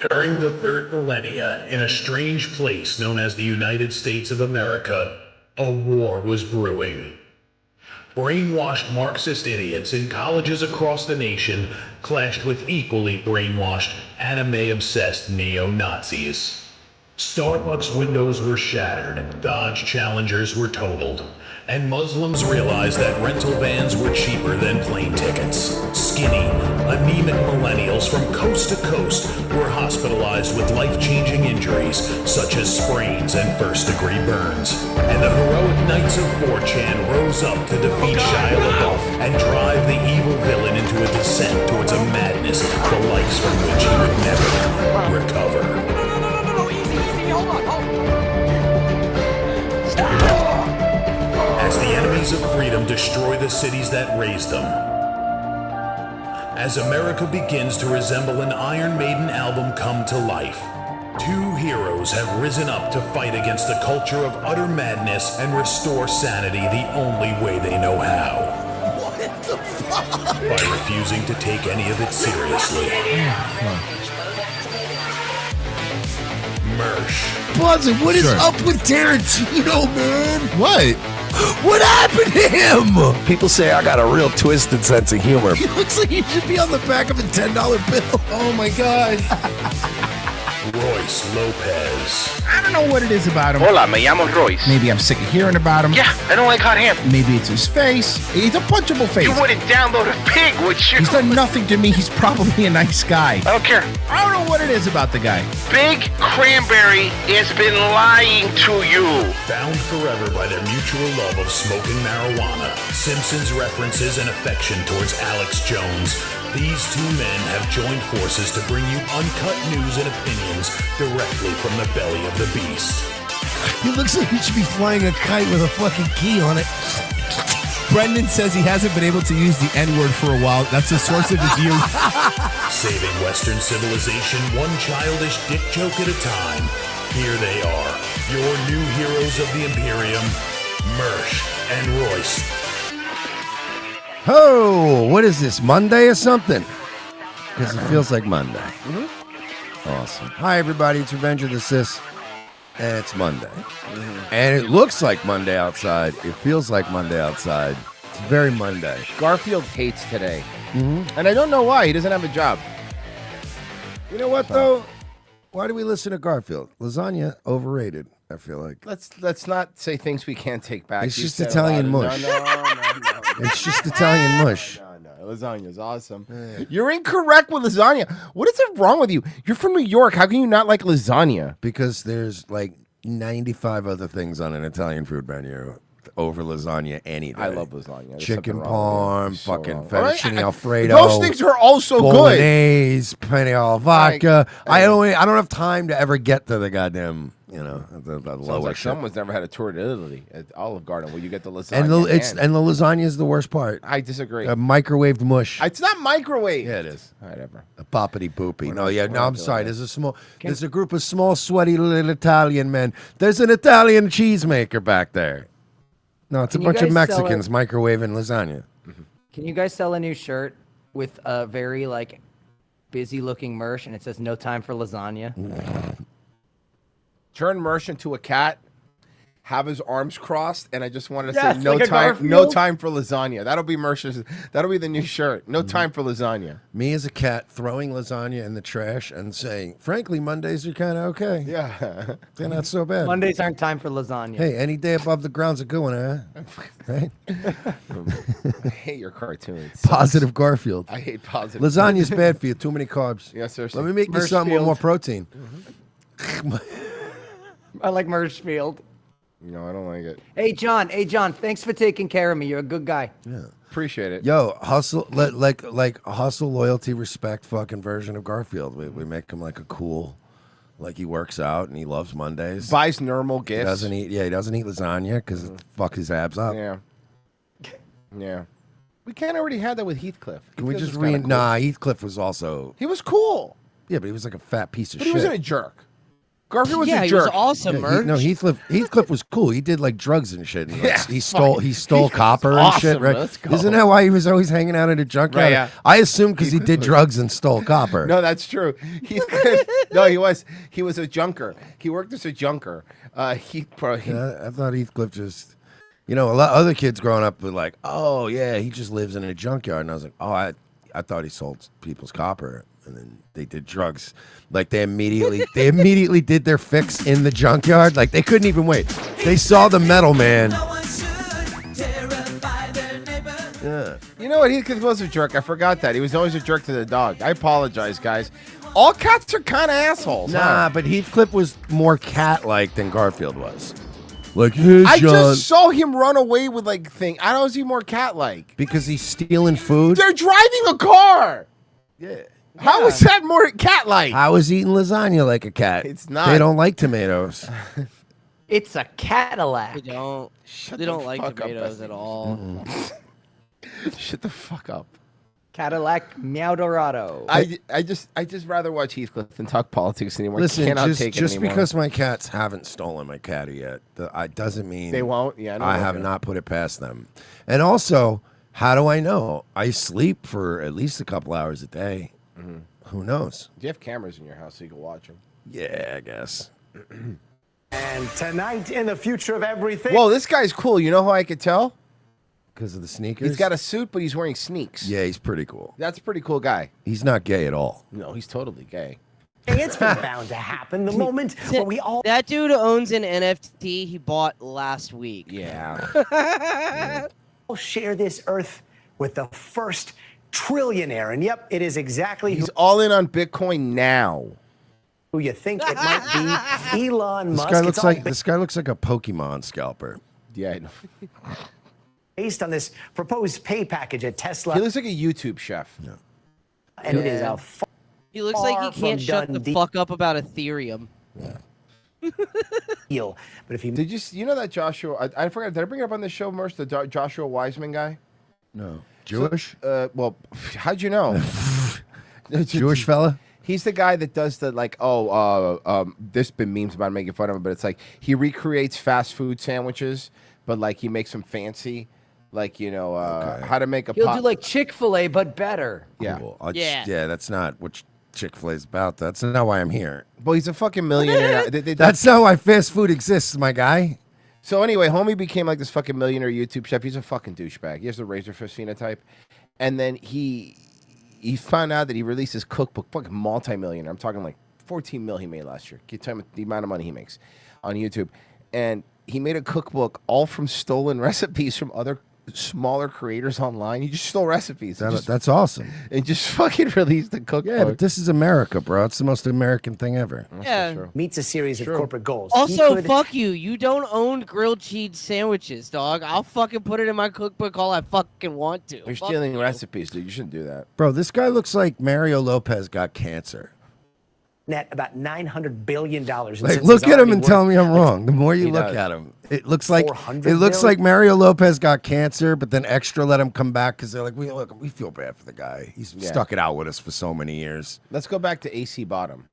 During the third millennia, in a strange place known as the United States of America, a war was brewing. Brainwashed Marxist idiots in colleges across the nation clashed with equally brainwashed, anime-obsessed neo-Nazis. Starbucks windows were shattered, Dodge Challengers were totaled, and Muslims realized that rental vans were cheaper than plane tickets. Skinny, anemic millennials from coast to coast were hospitalized with life-changing injuries such as sprains and first-degree burns. And the heroic knights of 4chan rose up to defeat Shia LaBeouf and drive the evil villain into a descent towards a madness the likes from which he would never recover. As the enemies of freedom destroy the cities that raised them. As America begins to resemble an Iron Maiden album come to life, two heroes have risen up to fight against a culture of utter madness and restore sanity the only way they know how. What the fuck? By refusing to take any of it seriously. Mersh. Buzzin', what is up with Tarantino, man? What? What happened to him? People say I got a real twisted sense of humor. He looks like he should be on the back of a $10 bill. Oh my God. Royce Lopez. I don't know what it is about him. Hola, me llamo Royce. Maybe I'm sick of hearing about him. Yeah, I don't like hot ham. Maybe it's his face. He's a punchable face. You wouldn't download a pig, would you? He's done nothing to me. He's probably a nice guy. I don't care. I don't know what it is about the guy. Big Cranberry has been lying to you. Bound forever by their mutual love of smoking marijuana, Simpsons references and affection towards Alex Jones, these two men have joined forces to bring you uncut news and opinions directly from the belly of the beast. He looks like he should be flying a kite with a fucking key on it. Brendan says he hasn't been able to use the N-word for a while. That's the source of his youth. Saving Western civilization one childish dick joke at a time. Here they are, your new heroes of the Imperium, Mersh and Royce. Oh, what is this, Monday or something? Because it feels like Monday. Awesome. Hi, everybody. It's Revenge of the Sis. And it's Monday. And it looks like Monday outside. It feels like Monday outside. It's very Monday. Garfield hates today. And I don't know why. He doesn't have a job. You know what, though? Why do we listen to Garfield? Lasagna, overrated, I feel like. Let's not say things we can't take back. It's You just said a Italian lot of- mush. No. It's just Italian mush. No, lasagna's awesome. You're incorrect with lasagna. What is it wrong with you? You're from New York. How can you not like lasagna? Because there's like 95 other things on an Italian food menu over lasagna any day. I love lasagna. There's Chicken something wrong parm, with it. fucking So wrong. fettuccine I- alfredo. Those things are also good. Bolognese, penne alla vodka. I don't have time to ever get to the goddamn, the Sounds lower like shit. someone's never had a tour to Italy at Olive Garden where you get the lasagna. And the lasagna is the worst part. I disagree. Microwaved mush. It's not microwave. Yeah, it is. Whatever. A poppity poopy. I'm sorry. There's a group of small, sweaty little Italian men. There's an Italian cheesemaker back there. No, it's a Can you bunch of guys sell Mexicans microwaving lasagna. Can you guys sell a new shirt with a very busy looking merch and it says no time for lasagna? Turn Mersh into a cat, have his arms crossed, and I just wanted to Yes, say no like a time, Garfield. no time for lasagna. That'll be Mersh's. That'll be the new shirt. No time for lasagna. Me as a cat throwing lasagna in the trash and saying, frankly, Mondays are kind of okay. Yeah. They're not so bad. Mondays aren't time for lasagna. Hey, any day above the ground's a good one, huh? Right? I hate your cartoons. Positive Garfield. I hate positive. Lasagna's bad for you. Too many carbs. Yes, seriously. Let me make you something with more protein. I like Merchfield. No, I don't like it. Hey John, thanks for taking care of me. You're a good guy. Yeah. Appreciate it. Yo, hustle, like hustle, loyalty, respect fucking version of Garfield. We make him like a cool, like he works out and he loves Mondays. Buys normal gifts. He doesn't eat lasagna because it fuck his abs up. Yeah. We can't already have that with Heathcliff. Can we Heathcliff just was kinda cool. Nah, Heathcliff was also. He was cool. Yeah, but he was like a fat piece of But shit. he wasn't a jerk. Garfield was yeah, a he jerk. was awesome, merch. No, Heathcliff was cool. He did like drugs and shit. And, like, Yeah, he stole copper and awesome. shit, right? Let's go. Isn't that why he was always hanging out at a junkyard? Right, yeah. I assumed because he did drugs and stole copper. No, that's true. No, he was a junker. He worked as a junker. I thought Heathcliff just, a lot of other kids growing up were like, oh yeah, he just lives in a junkyard, and I was like, oh, I thought he sold people's copper, and then they did drugs. Like they immediately did their fix in the junkyard. Like they couldn't even wait. They saw the metal man. Yeah. You know what? Heathcliff was a jerk. I forgot that. He was always a jerk to the dog. I apologize, guys. All cats are kind of assholes. Nah, but Heathcliff was more cat-like than Garfield was. Like, hey, I John. just saw him run away with thing. I don't see more cat-like. Because he's stealing food? They're driving a car. Yeah. How is that more cat-like? How is eating lasagna like a cat? It's not. They don't like tomatoes. It's a Cadillac. They don't like fuck up, tomatoes Bessie. at all. Shut the fuck up. Cadillac Meow Dorado. I just rather watch Heathcliff than talk politics anymore. Listen, I cannot take it just anymore. because my cats haven't stolen my catty yet, doesn't mean They won't? Yeah, I know I they have won't. not put it past them. And also, how do I know? I sleep for at least a couple hours a day. Mm-hmm. Who knows? Do you have cameras in your house so you can watch them? Yeah, I guess. And tonight in the future of everything. Whoa, this guy's cool. You know how I could tell? Because of the sneakers? He's got a suit, but he's wearing sneaks. Yeah, he's pretty cool. That's a pretty cool guy. He's not gay at all. No, he's totally gay. It's been bound to happen. The moment when we all That dude owns an NFT he bought last week. Yeah. share this earth with the first trillionaire. And yep, it is exactly He's all in on Bitcoin now. who you think it might be. Elon This Musk. guy It's looks all like a Pokemon scalper. Yeah, I know. based on this proposed pay package at Tesla. He looks like a YouTube chef. Yeah. And it is a He looks like Far he can't from shut done the deal. fuck up about Ethereum. deal. But if you Did you know that Joshua? I forgot. Did I bring it up on the show, Merce? The Joshua Wiseman guy. No. Jewish? Well, how'd you know? Jewish fella? He's the guy that does the there's been memes about him making fun of him, but it's like he recreates fast food sandwiches, but like he makes them fancy, like how to make a He'll pop. do like Chick-fil-A, but better. Yeah. Cool. Yeah. That's not what Chick-fil-A's about. That's not why I'm here. Well, he's a fucking millionaire. That's not why fast food exists, my guy. So anyway, homie became like this fucking millionaire YouTube chef. He's a fucking douchebag. He has the razorfish phenotype, and then he found out that he released his cookbook. Fucking multi-millionaire. I'm talking like 14 mil he made last year. Can you tell me the amount of money he makes on YouTube? And he made a cookbook all from stolen recipes from other smaller creators online. He just stole recipes. That's awesome. And just fucking released the cookbook. Yeah, but this is America, bro. It's the most American thing ever. Yeah. meets a series of corporate goals. Also, He could- fuck you. You don't own grilled cheese sandwiches, dog. I'll fucking put it in my cookbook all I fucking want to. You're Fuck stealing you. recipes, dude. You shouldn't do that. Bro, this guy looks like Mario Lopez got cancer. net about $900 billion. Like, look at him and tell me I'm wrong. The more you look does. at him, it looks like 400 like Mario Lopez got cancer, but then Extra let him come back because they're like, we feel bad for the guy. He's stuck it out with us for so many years. Let's go back to AC Bottom.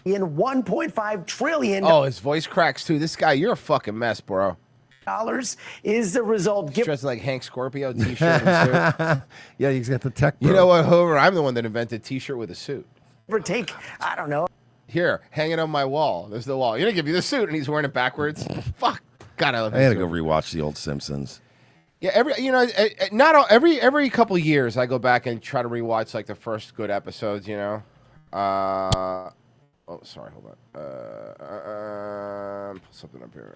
In $1.5 trillion Oh, his voice cracks too. This guy, you're a fucking mess, bro. is the result. He's dressed like Hank Scorpio, t-shirt and suit. Yeah, he's got the tech. Bro. You know what, Homer? I'm the one that invented t-shirt with a suit. Give or take, I don't know. Here, hanging on my wall. There's the wall. You're gonna give you the suit, and he's wearing it backwards. Fuck. God, I love I that gotta suit. go rewatch the old Simpsons. Yeah, every couple of years, I go back and try to rewatch like the first good episodes. Oh, sorry, hold on. Put something up here.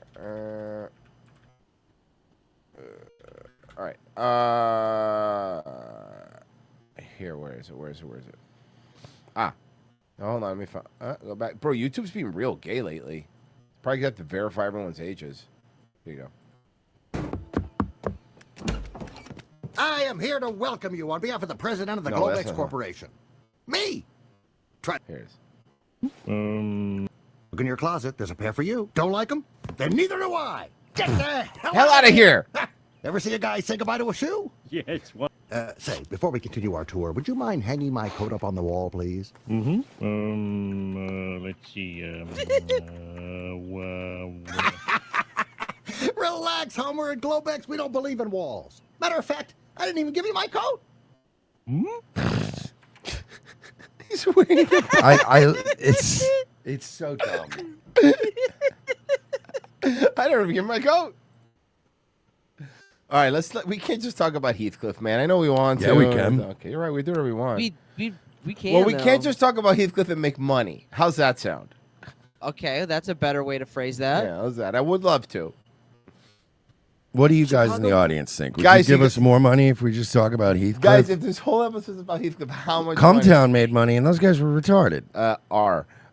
All right. Here, where is it? Ah. Oh, hold on, let me find. Go back, bro. YouTube's being real gay lately. Probably got to verify everyone's ages. Here you go. I am here to welcome you on behalf of the president of the No, that's Globex not- Corporation. Me! Try. Here it is. Look in your closet. There's a pair for you. Don't like them? Then neither do I. Get the Hell out of here! Ever see a guy say goodbye to a shoe? Yes, well. Say, before we continue our tour, would you mind hanging my coat up on the wall, please? Let's see. Relax, Homer and Globex. We don't believe in walls. Matter of fact, I didn't even give you my coat. He's wearing It's so dumb. I don't even give him my coat. All right, we can't just talk about Heathcliff, man. I know we want to. Yeah, we can. Okay, you're right. We do whatever we want. We can. Well, we though. can't just talk about Heathcliff and make money. How's that sound? Okay, that's a better way to phrase that. Yeah, how's that? I would love to. What do you guys in the audience think? Would Guys, you give us more money if we just talk about Heathcliff? Guys, if this whole episode is about Heathcliff, how much money? Cumtown made money, and those guys were retarded.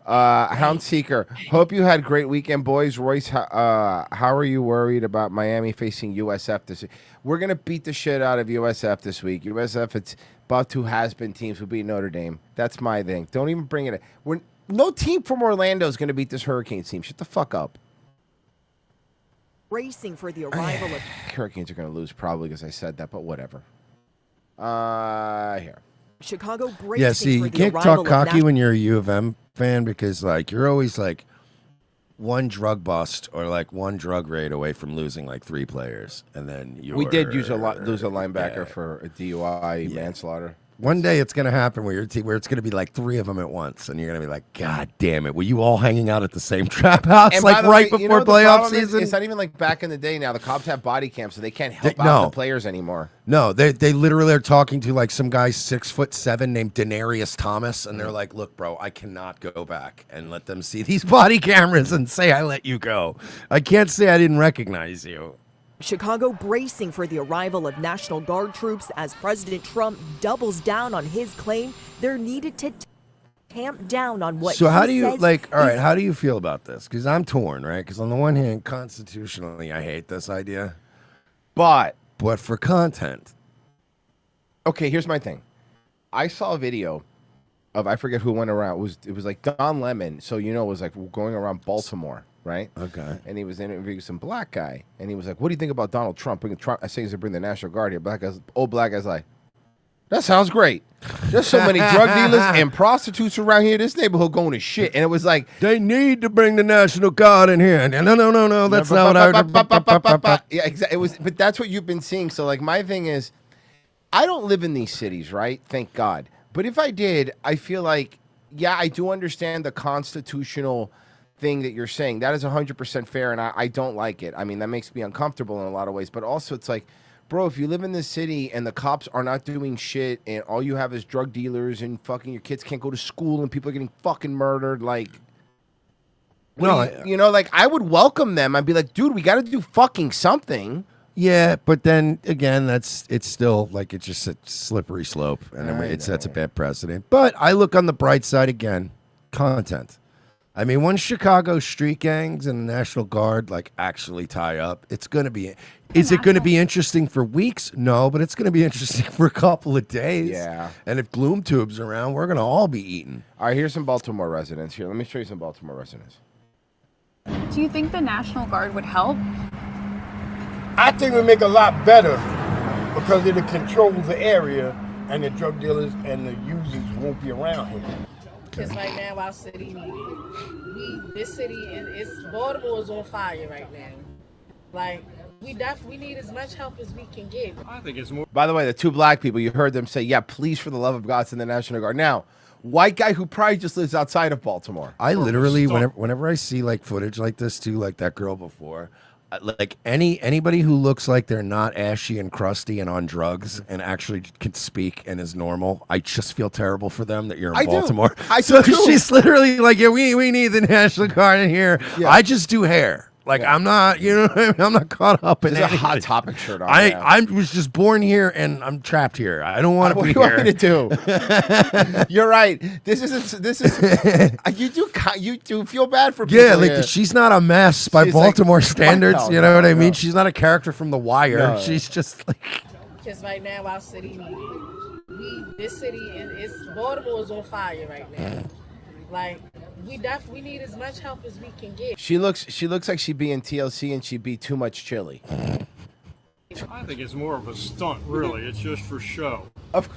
Hound Seeker. Hope you had a great weekend, boys. Royce, how are you worried about Miami facing USF this week? We're going to beat the shit out of USF this week. USF, it's about two has-been teams who beat Notre Dame. That's my thing. Don't even bring it up. No team from Orlando is going to beat this Hurricanes team. Shut the fuck up. Racing for the arrival of... Hurricanes are going to lose probably because I said that, but whatever. Here. Chicago bracing Yeah, see, for you the can't arrival talk of cocky when you're a U of M fan because, like, you're always, like, one drug bust or, like, one drug raid away from losing, like, 3 players. And then We did lose a linebacker for a DUI manslaughter. One day it's going to happen where it's going to be like 3 of them at once, and you're going to be like, God damn it, were you all hanging out at the same trap house And like by the right way, you before know, the playoff problem is, season? it's not even like back in the day now. The cops have body cams, so they can't help out no. the players anymore. No, they literally are talking to like some guy 6'7" named Denarius Thomas, and they're like, look, bro, I cannot go back and let them see these body cameras and say I let you go. I can't say I didn't recognize you. Chicago bracing for the arrival of National Guard troops as President Trump doubles down on his claim they're needed to tamp down on what So he how do you says like? All right, is- how do you feel about this? Because I'm torn, right? Because on the one hand, constitutionally, I hate this idea, but for content, okay. Here's my thing. I saw a video of I forget who went around. It was like Don Lemon. So it was like going around Baltimore, right? Okay. And he was interviewing some black guy, and he was like, "What do you think about Donald Trump bringing Trump?" I say he's gonna bring the National Guard here. Old black guy's like, "That sounds great. There's so many drug dealers and prostitutes around here. This neighborhood going to shit." And it was like, they need to bring the National Guard in here. No, that's not what I. Yeah, exactly. It was, but that's what you've been seeing. So like, my thing is, I don't live in these cities, right? Thank God. But if I did, I feel like, yeah, I do understand the constitutional thing that you're saying. That is 100% fair, and I don't like it. I mean, that makes me uncomfortable in a lot of ways. But also, it's like, bro, if you live in this city and the cops are not doing shit and all you have is drug dealers and fucking your kids can't go to school and people are getting fucking murdered, like... like, I would welcome them. I'd be like, dude, we got to do fucking something. Yeah, but then again, it's still like it's just a slippery slope, and it sets a bad precedent. But I look on the bright side again, content. I mean, once Chicago street gangs and the National Guard like actually tie up, it's going to be. Is it going to be interesting for weeks? No, but it's going to be interesting for a couple of days. Yeah. And if Gloom Tube's around, we're going to all be eating. All right, here's some Baltimore residents. Here, let me show you some Baltimore residents. Do you think the National Guard would help? I think it would make a lot better because it'll control the area and the drug dealers and the users won't be around here. Because right now our city this city is Baltimore is on fire right now. Like we need as much help as we can get. I think it's more. By the way, the 2 black people, you heard them say, yeah, please, for the love of God, send the National Guard. Now, white guy who probably just lives outside of Baltimore. I literally, whenever I see like footage like this too, like that girl before, like anybody who looks like they're not ashy and crusty and on drugs and actually can speak and is normal, I just feel terrible for them that you're in Baltimore. So she's literally like, yeah, we need the National Guard in here. Yeah. I just do hair. Like I'm not, I'm not caught up in a Hot Topic shirt on. I was just born here and I'm trapped here. I don't want to be here. What do you want me to do? You're right. This is you do feel bad for people. Yeah, like she's not a mess by Baltimore standards. You know what I mean? She's not a character from The Wire. No. She's just like. Because right now our city this city is Baltimore is on fire right now. Like we need as much help as we can get. She looks like she'd be in TLC and she'd be too much chili. I think it's more of a stunt, really. It's just for show.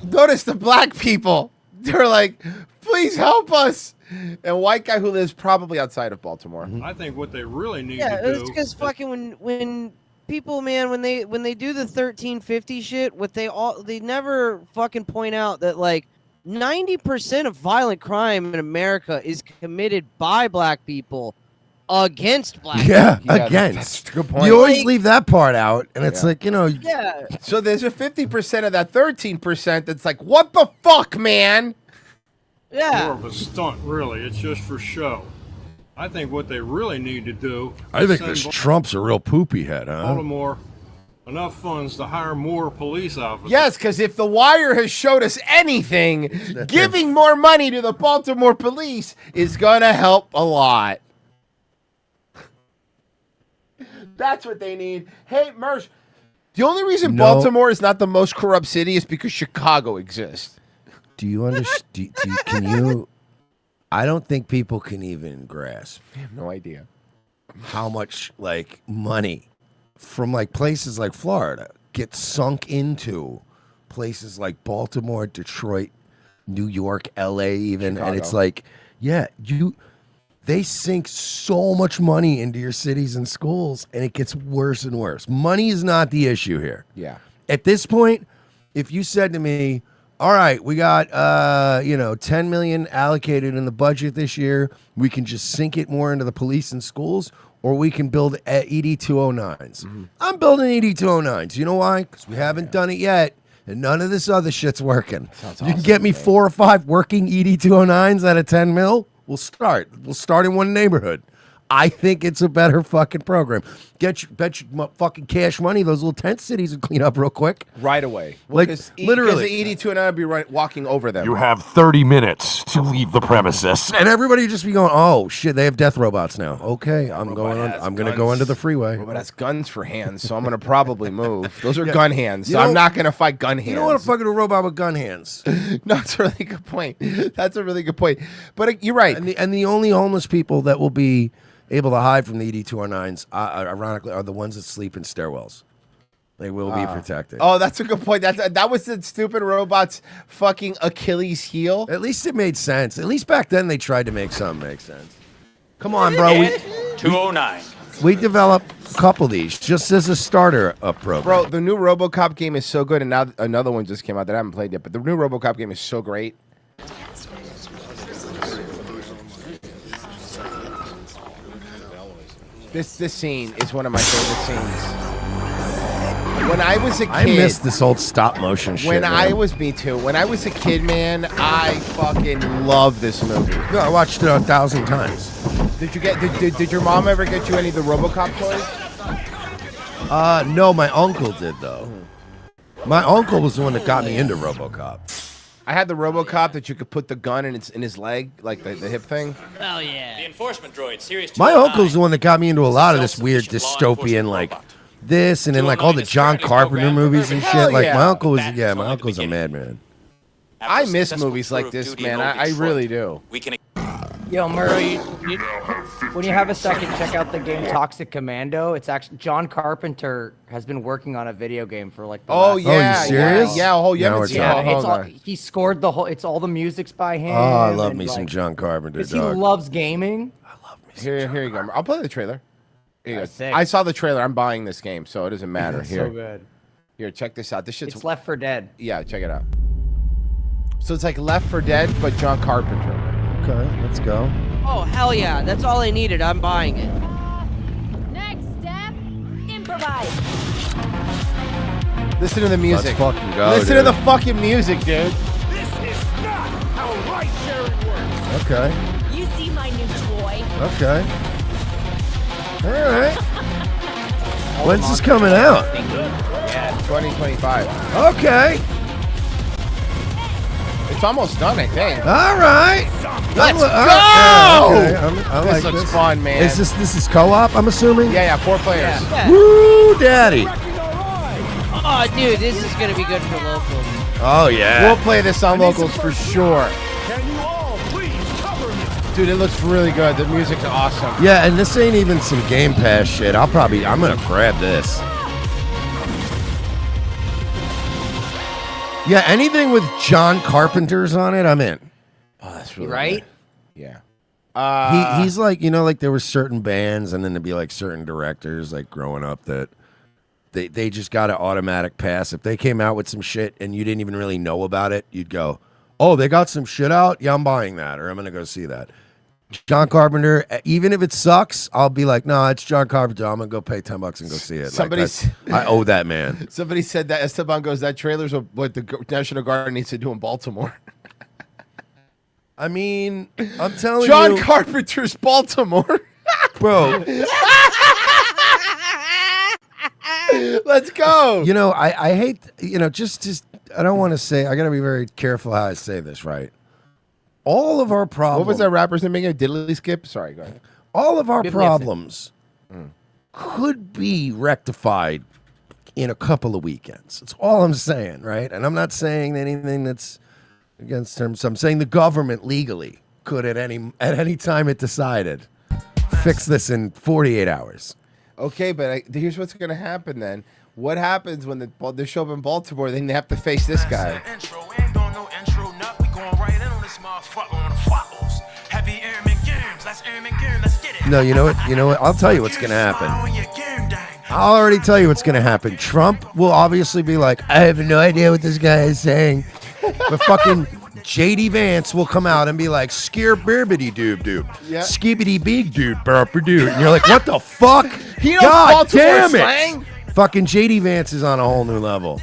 Notice the black people. They're like, please help us. And white guy who lives probably outside of Baltimore. I think what they really need Yeah, to it's do. because fucking when people, man, when they do the 1350 shit, what they never fucking point out that like 90% of violent crime in America is committed by black people against black people. Yeah, That's against. a good point. You always leave that part out, and it's like, Yeah. So there's a 50% of that 13% that's like, what the fuck, man? More of a stunt, really. It's just for show. I think what they really need to do. I is think send this Trump's a real poopy head, huh? Baltimore enough funds to hire more police officers. Yes, because if The Wire has showed us anything, giving more money to the Baltimore police is going to help a lot. That's what they need. Hey, Mersh, the only reason Baltimore is not the most corrupt city is because Chicago exists. Do you understand? Can you? I don't think people can even grasp. I have no idea how much like money from like places like Florida gets sunk into places like Baltimore, Detroit, New York, LA, even, Chicago. and it's like, yeah, they sink so much money into your cities and schools, and it gets worse and worse. Money is not the issue here. Yeah. At this point, if you said to me, all right, we got 10 million allocated in the budget this year, we can just sink it more into the police and schools, or we can build ED 209s. I'm building ED 209s. You know why? Because we haven't done it yet, and none of this other shit's working. You can get me 4 or 5 working ED 209s out of 10 mil. We'll start. We'll start in one neighborhood. I think it's a better fucking program. Bet you fucking cash money. Those little tent cities will clean up real quick. Right away. Like, literally. Because the ED2 and I would be walking over them. You have 30 minutes to leave the premises. And everybody would just be going, oh, shit, they have death robots now. Okay, I'm going to go into the freeway. Robot has guns for hands, so I'm going to probably move. Those are Yeah. gun hands, so You I'm know- not going to fight gun hands. You don't want to fucking a robot with gun hands. No, that's a really good point. That's a really good point. But you're right. And the only homeless people that will be able to hide from the ED209s, ironically, are the ones that sleep in stairwells. They will be protected. Oh, that's a good point. That was the stupid robot's fucking Achilles heel. At least it made sense. At least back then they tried to make something make sense. Come on, bro. 209. We developed a couple of these just as a starter program. Bro, the new RoboCop game is so good, and now another one just came out that I haven't played yet, but the new RoboCop game is so great. This scene is one of my favorite scenes. When I was a kid, I miss this old stop motion shit. When man. me too. When I was a kid, man, I fucking love this movie. No, I watched it 1,000 times. Did your mom ever get you any of the RoboCop toys? No, my uncle did though. My uncle was the one that got me into RoboCop. I had the RoboCop that you could put the gun in his leg, like the hip thing. Oh yeah. The enforcement droid, Series 209. My uncle's the one that got me into a lot of this weird dystopian, like this, and then like all the John Carpenter movies and shit. Like my uncle was, my uncle's a madman. I miss movies like this, man. I really do. Yo, Murray, when you have a second, check out the game Toxic Commando. It's actually John Carpenter has been working on a video game for like. The last yeah, you serious? Yeah, Now we're talking. He scored the whole. It's all the music's by him. Oh, I love and, me some like, John Carpenter, Because dog. he loves gaming. Here you go. I'll play the trailer. Here you go. Sick. I saw the trailer. I'm buying this game, so it doesn't matter. It's Here, so good. Here, check this out. This shit's It's Left 4 Dead. Yeah, check it out. So it's like Left 4 Dead, but John Carpenter. Okay, let's go. Oh, hell yeah. That's all I needed. I'm buying it. Next step, improvise. Listen to the music. Let's fucking go, Listen to dude. the fucking music, dude. This is not how ride sharing works. Okay. You see my new toy? Okay. All right. When's this coming out? Yeah, 2025. Okay. It's almost done, I think. All right. Let's Okay, go! I This like looks this. fun, man. Is this is co-op? I'm assuming. Yeah, 4 players. Woo, daddy. Oh, dude, this is going to be good for locals. Oh yeah. We'll play this on locals for sure. Can you all please cover me? Dude, it looks really good. The music's awesome. Yeah, and this ain't even some Game Pass shit. I'm gonna grab this. Yeah, anything with John Carpenter's on it, I'm in. Oh, that's really right. Good. Yeah. He's like, like there were certain bands and then there'd be like certain directors like growing up that they just got an automatic pass. If they came out with some shit and you didn't even really know about it, you'd go, oh, they got some shit out? Yeah, I'm buying that, or I'm going to go see that. John Carpenter, even if it sucks, I'll be like, no, it's John Carpenter. I'm going to go pay $10 and go see it. I owe that man. Somebody said that Esteban goes, that trailer's what the National Guard needs to do in Baltimore. I mean, I'm telling you. John Carpenter's Baltimore. Bro. Let's go. I hate, just I don't want to say, I got to be very careful how I say this, right? All of our problems. What was that rapper's name again? Diddly Skip? Sorry, go ahead. All of our problems could be rectified in a couple of weekends. That's all I'm saying, right? And I'm not saying anything that's against terms. I'm saying the government legally could at any time it decided fix this in 48 hours. Okay, but here's what's going to happen then. What happens when they show up in Baltimore? Then they have to face this guy. No, you know what? I'll tell you what's going to happen. I'll already tell you what's going to happen. Trump will obviously be like, I have no idea what this guy is saying. But fucking JD Vance will come out and be like, scare birbity doob doob. Yeah. Skibity big dude, burper dude. And you're like, what the fuck? He knows God Baltimore damn it. slang. Fucking JD Vance is on a whole new level.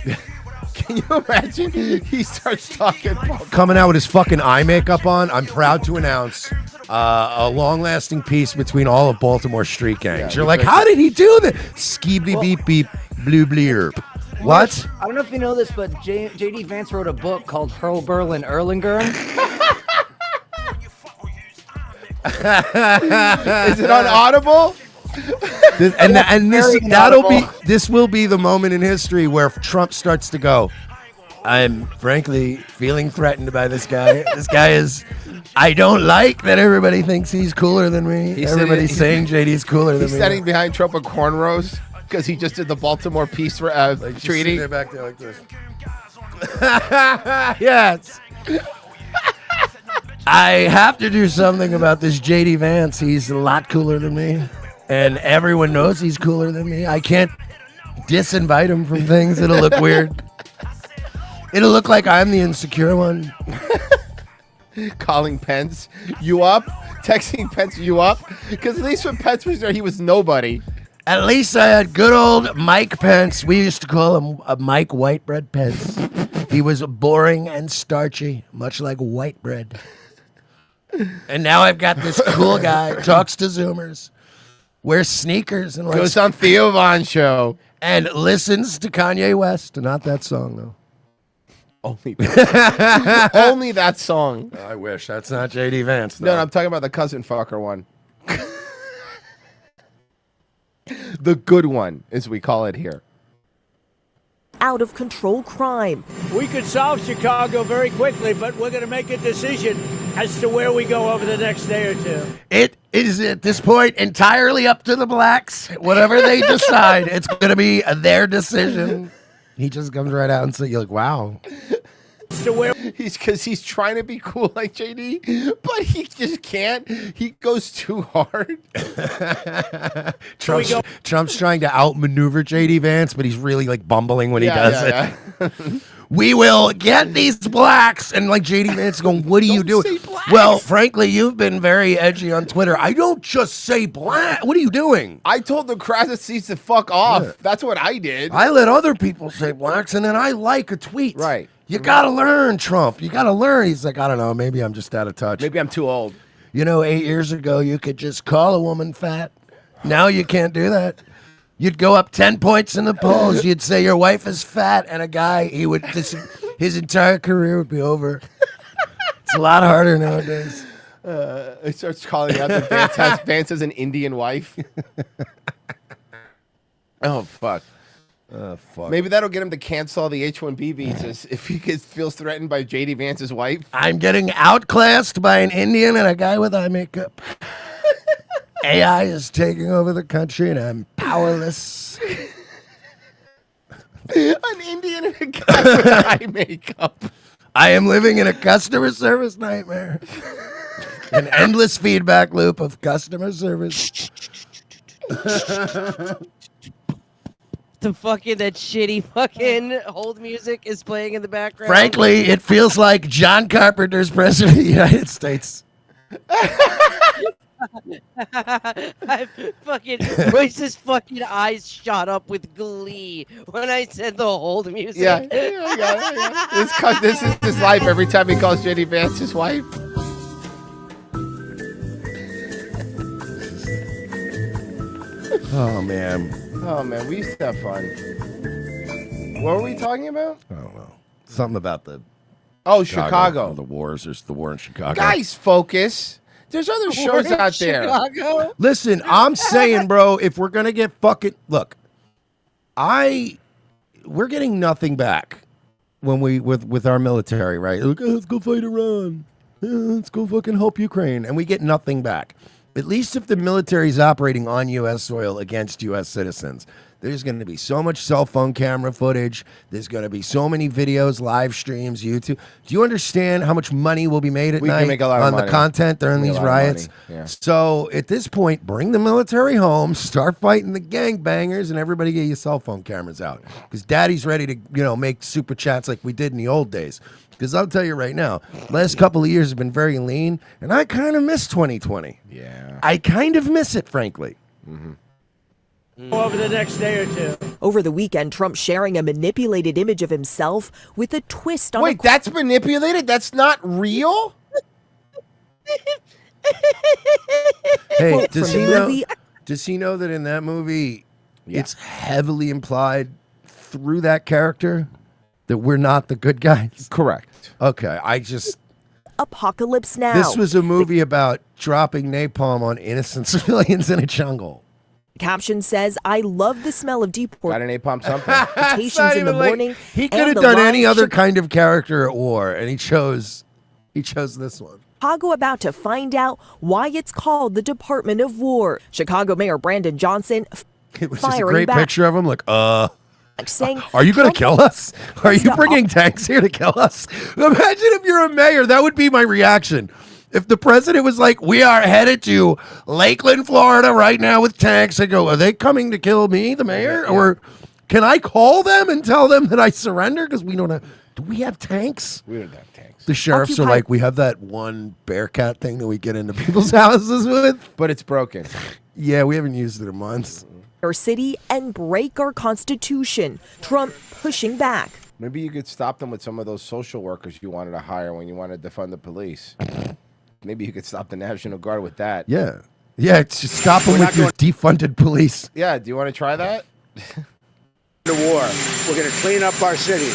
Can you imagine? He starts talking. Coming out with his fucking eye makeup on. I'm proud to announce a long-lasting peace between all of Baltimore street gangs. Yeah, You're like, how did he do that? Skibidi beep beep blue bleer. What? I don't know if you know this, but JD Vance wrote a book called Hurl Berlin Erlingern. Is it on Audible? This will be the moment in history where Trump starts to go, I'm frankly feeling threatened by this guy. This guy is, I don't like that everybody thinks he's cooler than me. Everybody's saying JD's cooler than me. He's standing behind Trump with cornrows because he just did the Baltimore peace treaty. They're back there like this. Yes. I have to do something about this JD Vance. He's a lot cooler than me. And everyone knows he's cooler than me. I can't disinvite him from things. It'll look weird. It'll look like I'm the insecure one. Calling Pence, you up? Texting Pence, you up? Because at least when Pence was there, he was nobody. At least I had good old Mike Pence. We used to call him Mike Whitebread Pence. He was boring and starchy, much like white bread. And now I've got this cool guy, talks to Zoomers, wears sneakers, and goes on Theo Von show. And listens to Kanye West. Not that song, though. Only that song. I wish. That's not JD Vance, though. No, I'm talking about the cousin fucker one. The good one, as we call it here. Out of control crime. We could solve Chicago very quickly, but we're going to make a decision as to where we go over the next day or two. It is at this point entirely up to the blacks. Whatever they decide, it's going to be their decision. He just comes right out and says, "You're like, wow." He's trying to be cool like JD, but he just can't. He goes too hard. Trump's trying to outmaneuver JD Vance, but he's really like bumbling when he does it. We will get these blacks, and like JD Vance going, "What are you doing?" Well, frankly, you've been very edgy on Twitter. I don't just say black. What are you doing? I told the crowd seats to fuck off. Yeah. That's what I did. I let other people say blacks, and then I like a tweet. Right. You gotta learn, Trump. You gotta learn. He's like, I don't know. Maybe I'm just out of touch. Maybe I'm too old. 8 years ago, you could just call a woman fat. Now you can't do that. You'd go up 10 points in the polls. You'd say your wife is fat, and a guy, his entire career would be over. It's a lot harder nowadays. He starts calling out that Vance has an Indian wife. Oh, fuck. Fuck. Maybe that'll get him to cancel the H-1B visas if he feels threatened by JD Vance's wife. I'm getting outclassed by an Indian and a guy with eye makeup. AI is taking over the country and I'm powerless. An Indian and a guy with eye makeup. I am living in a customer service nightmare. An endless feedback loop of customer service. The fucking that shitty fucking hold music is playing in the background. Frankly, it feels like John Carpenter's President of the United States. I fucking Royce's fucking eyes shot up with glee when I said the hold music. Yeah. This is his life every time he calls Jenny Vance his wife. Oh, man. Oh, man. We used to have fun. What were we talking about? I don't know. Something about the... Chicago. The wars. There's the war in Chicago. Guys, focus. There's other shows out there. Chicago? Listen, I'm saying, bro, if we're going to get fucking... Look, we're getting nothing back when we with our military, right? Look, let's go fight Iran. Let's go fucking help Ukraine. And we get nothing back. At least if the military is operating on U.S. soil against U.S. citizens, there's going to be so much cell phone camera footage. There's going to be so many videos, live streams, YouTube. Do you understand how much money will be made at We night can make a lot of on money. the content during Make a these lot of riots? money, yeah. So at this point, bring the military home, start fighting the gangbangers, and everybody get your cell phone cameras out. Because daddy's ready to, make super chats like we did in the old days. Because I'll tell you right now, last couple of years have been very lean, and I kind of miss 2020. Yeah. I kind of miss it, frankly. Over the next day or two. Over the weekend, Trump sharing a manipulated image of himself with a twist on Wait, that's manipulated? That's not real? Hey, Quote does from he the know? movie. Does he know that in that movie, it's heavily implied through that character that we're not the good guys? Correct. Okay, Apocalypse Now. This was a movie about dropping napalm on innocent civilians in a jungle. The caption says, "I love the smell of Got an napalm something. deportations in the morning." He could and have the done line, any other kind of character at war, and he chose this one. Chicago about to find out why it's called the Department of War. Chicago Mayor Brandon Johnson It was just a firing great back, picture of him, like, saying, are you going to Trump kill us? Are you bringing tanks here to kill us? Imagine if you're a mayor. That would be my reaction. If the president was like, we are headed to Lakeland, Florida right now with tanks, I go, are they coming to kill me, the mayor? Or can I call them and tell them that I surrender? Because we don't have, do we have tanks? We don't have tanks. The sheriffs are like, we have that one Bearcat thing that we get into people's houses with. But it's broken. Yeah, we haven't used it in months. our city and break our constitution. Trump pushing back. Maybe you could stop them with some of those social workers you wanted to hire when you wanted to defund the police. Maybe you could stop the National Guard with that. Yeah. Yeah, just stop them with your defunded police. Yeah, do you want to try that? The war. We're going to clean up our city.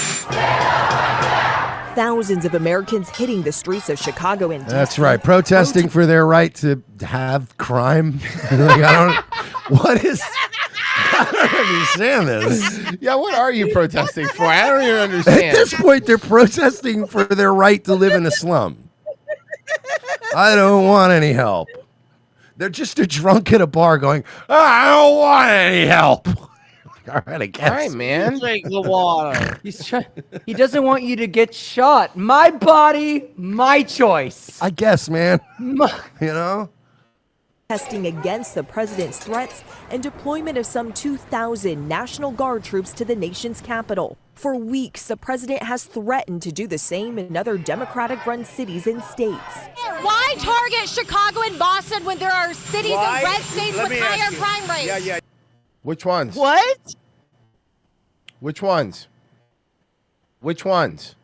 Thousands of Americans hitting the streets of Chicago and That's right. Protesting for their right to have crime. Like, I don't understand this. Yeah, what are you protesting for? I don't even understand. At this point, they're protesting for their right to live in a slum. I don't want any help. They're just a drunk at a bar going, I don't want any help. All right, I guess. All right, man. Drink the water. He doesn't want you to get shot. My body, my choice. I guess, man. You know? Testing against the president's threats and deployment of some 2,000 National Guard troops to the nation's capital. For weeks, the president has threatened to do the same in other Democratic-run cities and states. Why target Chicago and Boston when there are cities Why? in red states Let with me ask higher you. crime rates? Yeah. Which ones? What? Which ones? Which ones?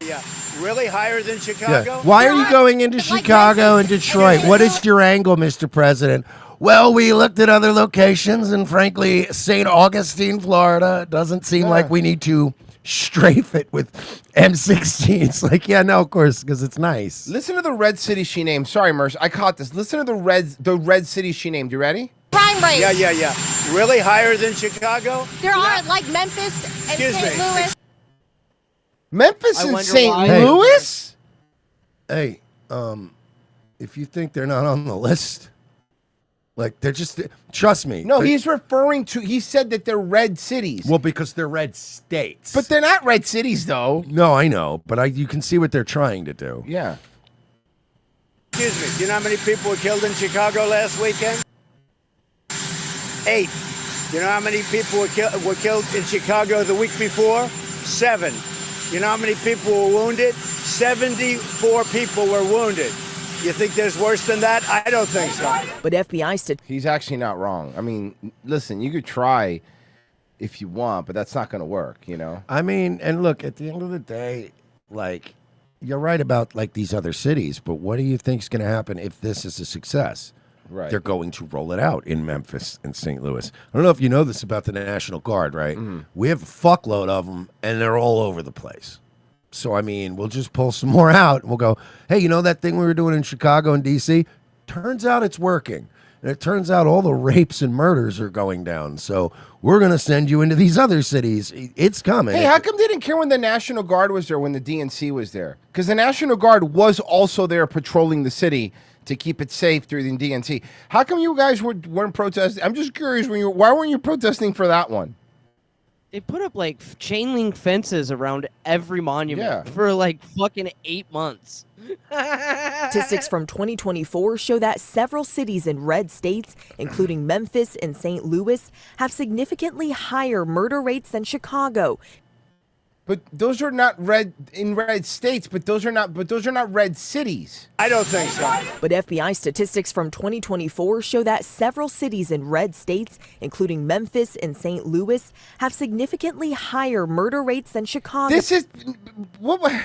Yeah. Really higher than Yeah. Chicago? Why are you going into Chicago and Detroit? What is your angle, Mr. President? Well, we looked at other locations, and frankly, St. Augustine, Florida, doesn't seem like we need to strafe it with M16s. Like, yeah, no, of course, because it's nice. Listen to the red city she named. Sorry, Merce, I caught this. Listen to the red city she named. You ready? Crime rates. Yeah. Really higher than Chicago? There are like Memphis and Excuse St. me. Louis. Memphis I and wonder St. why. Louis? Hey, if you think they're not on the list, Like they're just trust me. No, he's referring to. He said that they're red cities. Well, because they're red states. But they're not red cities, though. No, I know, but you can see what they're trying to do. Yeah. Excuse me, do you know how many people were killed in Chicago last weekend? 8. You know how many people were killed in Chicago the week before? 7. You know how many people were wounded? 74 people were wounded. You think there's worse than that? I don't think so. But FBI He's actually not wrong. I mean, listen, you could try if you want, but that's not going to work, you know? I mean, and look, at the end of the day, like, you're right about, like, these other cities, but what do you think is going to happen if this is a success? Right. They're going to roll it out in Memphis and St. Louis. I don't know if you know this about the National Guard, right? We have a fuckload of them, and they're all over the place. So, I mean, we'll just pull some more out, and we'll go, hey, you know that thing we were doing in Chicago and D.C.? Turns out it's working. And it turns out all the rapes and murders are going down. So we're going to send you into these other cities. It's coming. Hey, how come they didn't care when the National Guard was there, when the DNC was there? Because the National Guard was also there patrolling the city to keep it safe through the DNC. How come you guys weren't protesting? I'm just curious, why weren't you protesting for that one? They put up like chain link fences around every monument for like fucking 8 months. Statistics from 2024 show that several cities in red states, including Memphis and St. Louis, have significantly higher murder rates than Chicago. But those are not red states, but those are not red cities. I don't think so. But FBI statistics from 2024 show that several cities in red states, including Memphis and St. Louis, have significantly higher murder rates than Chicago. This is what?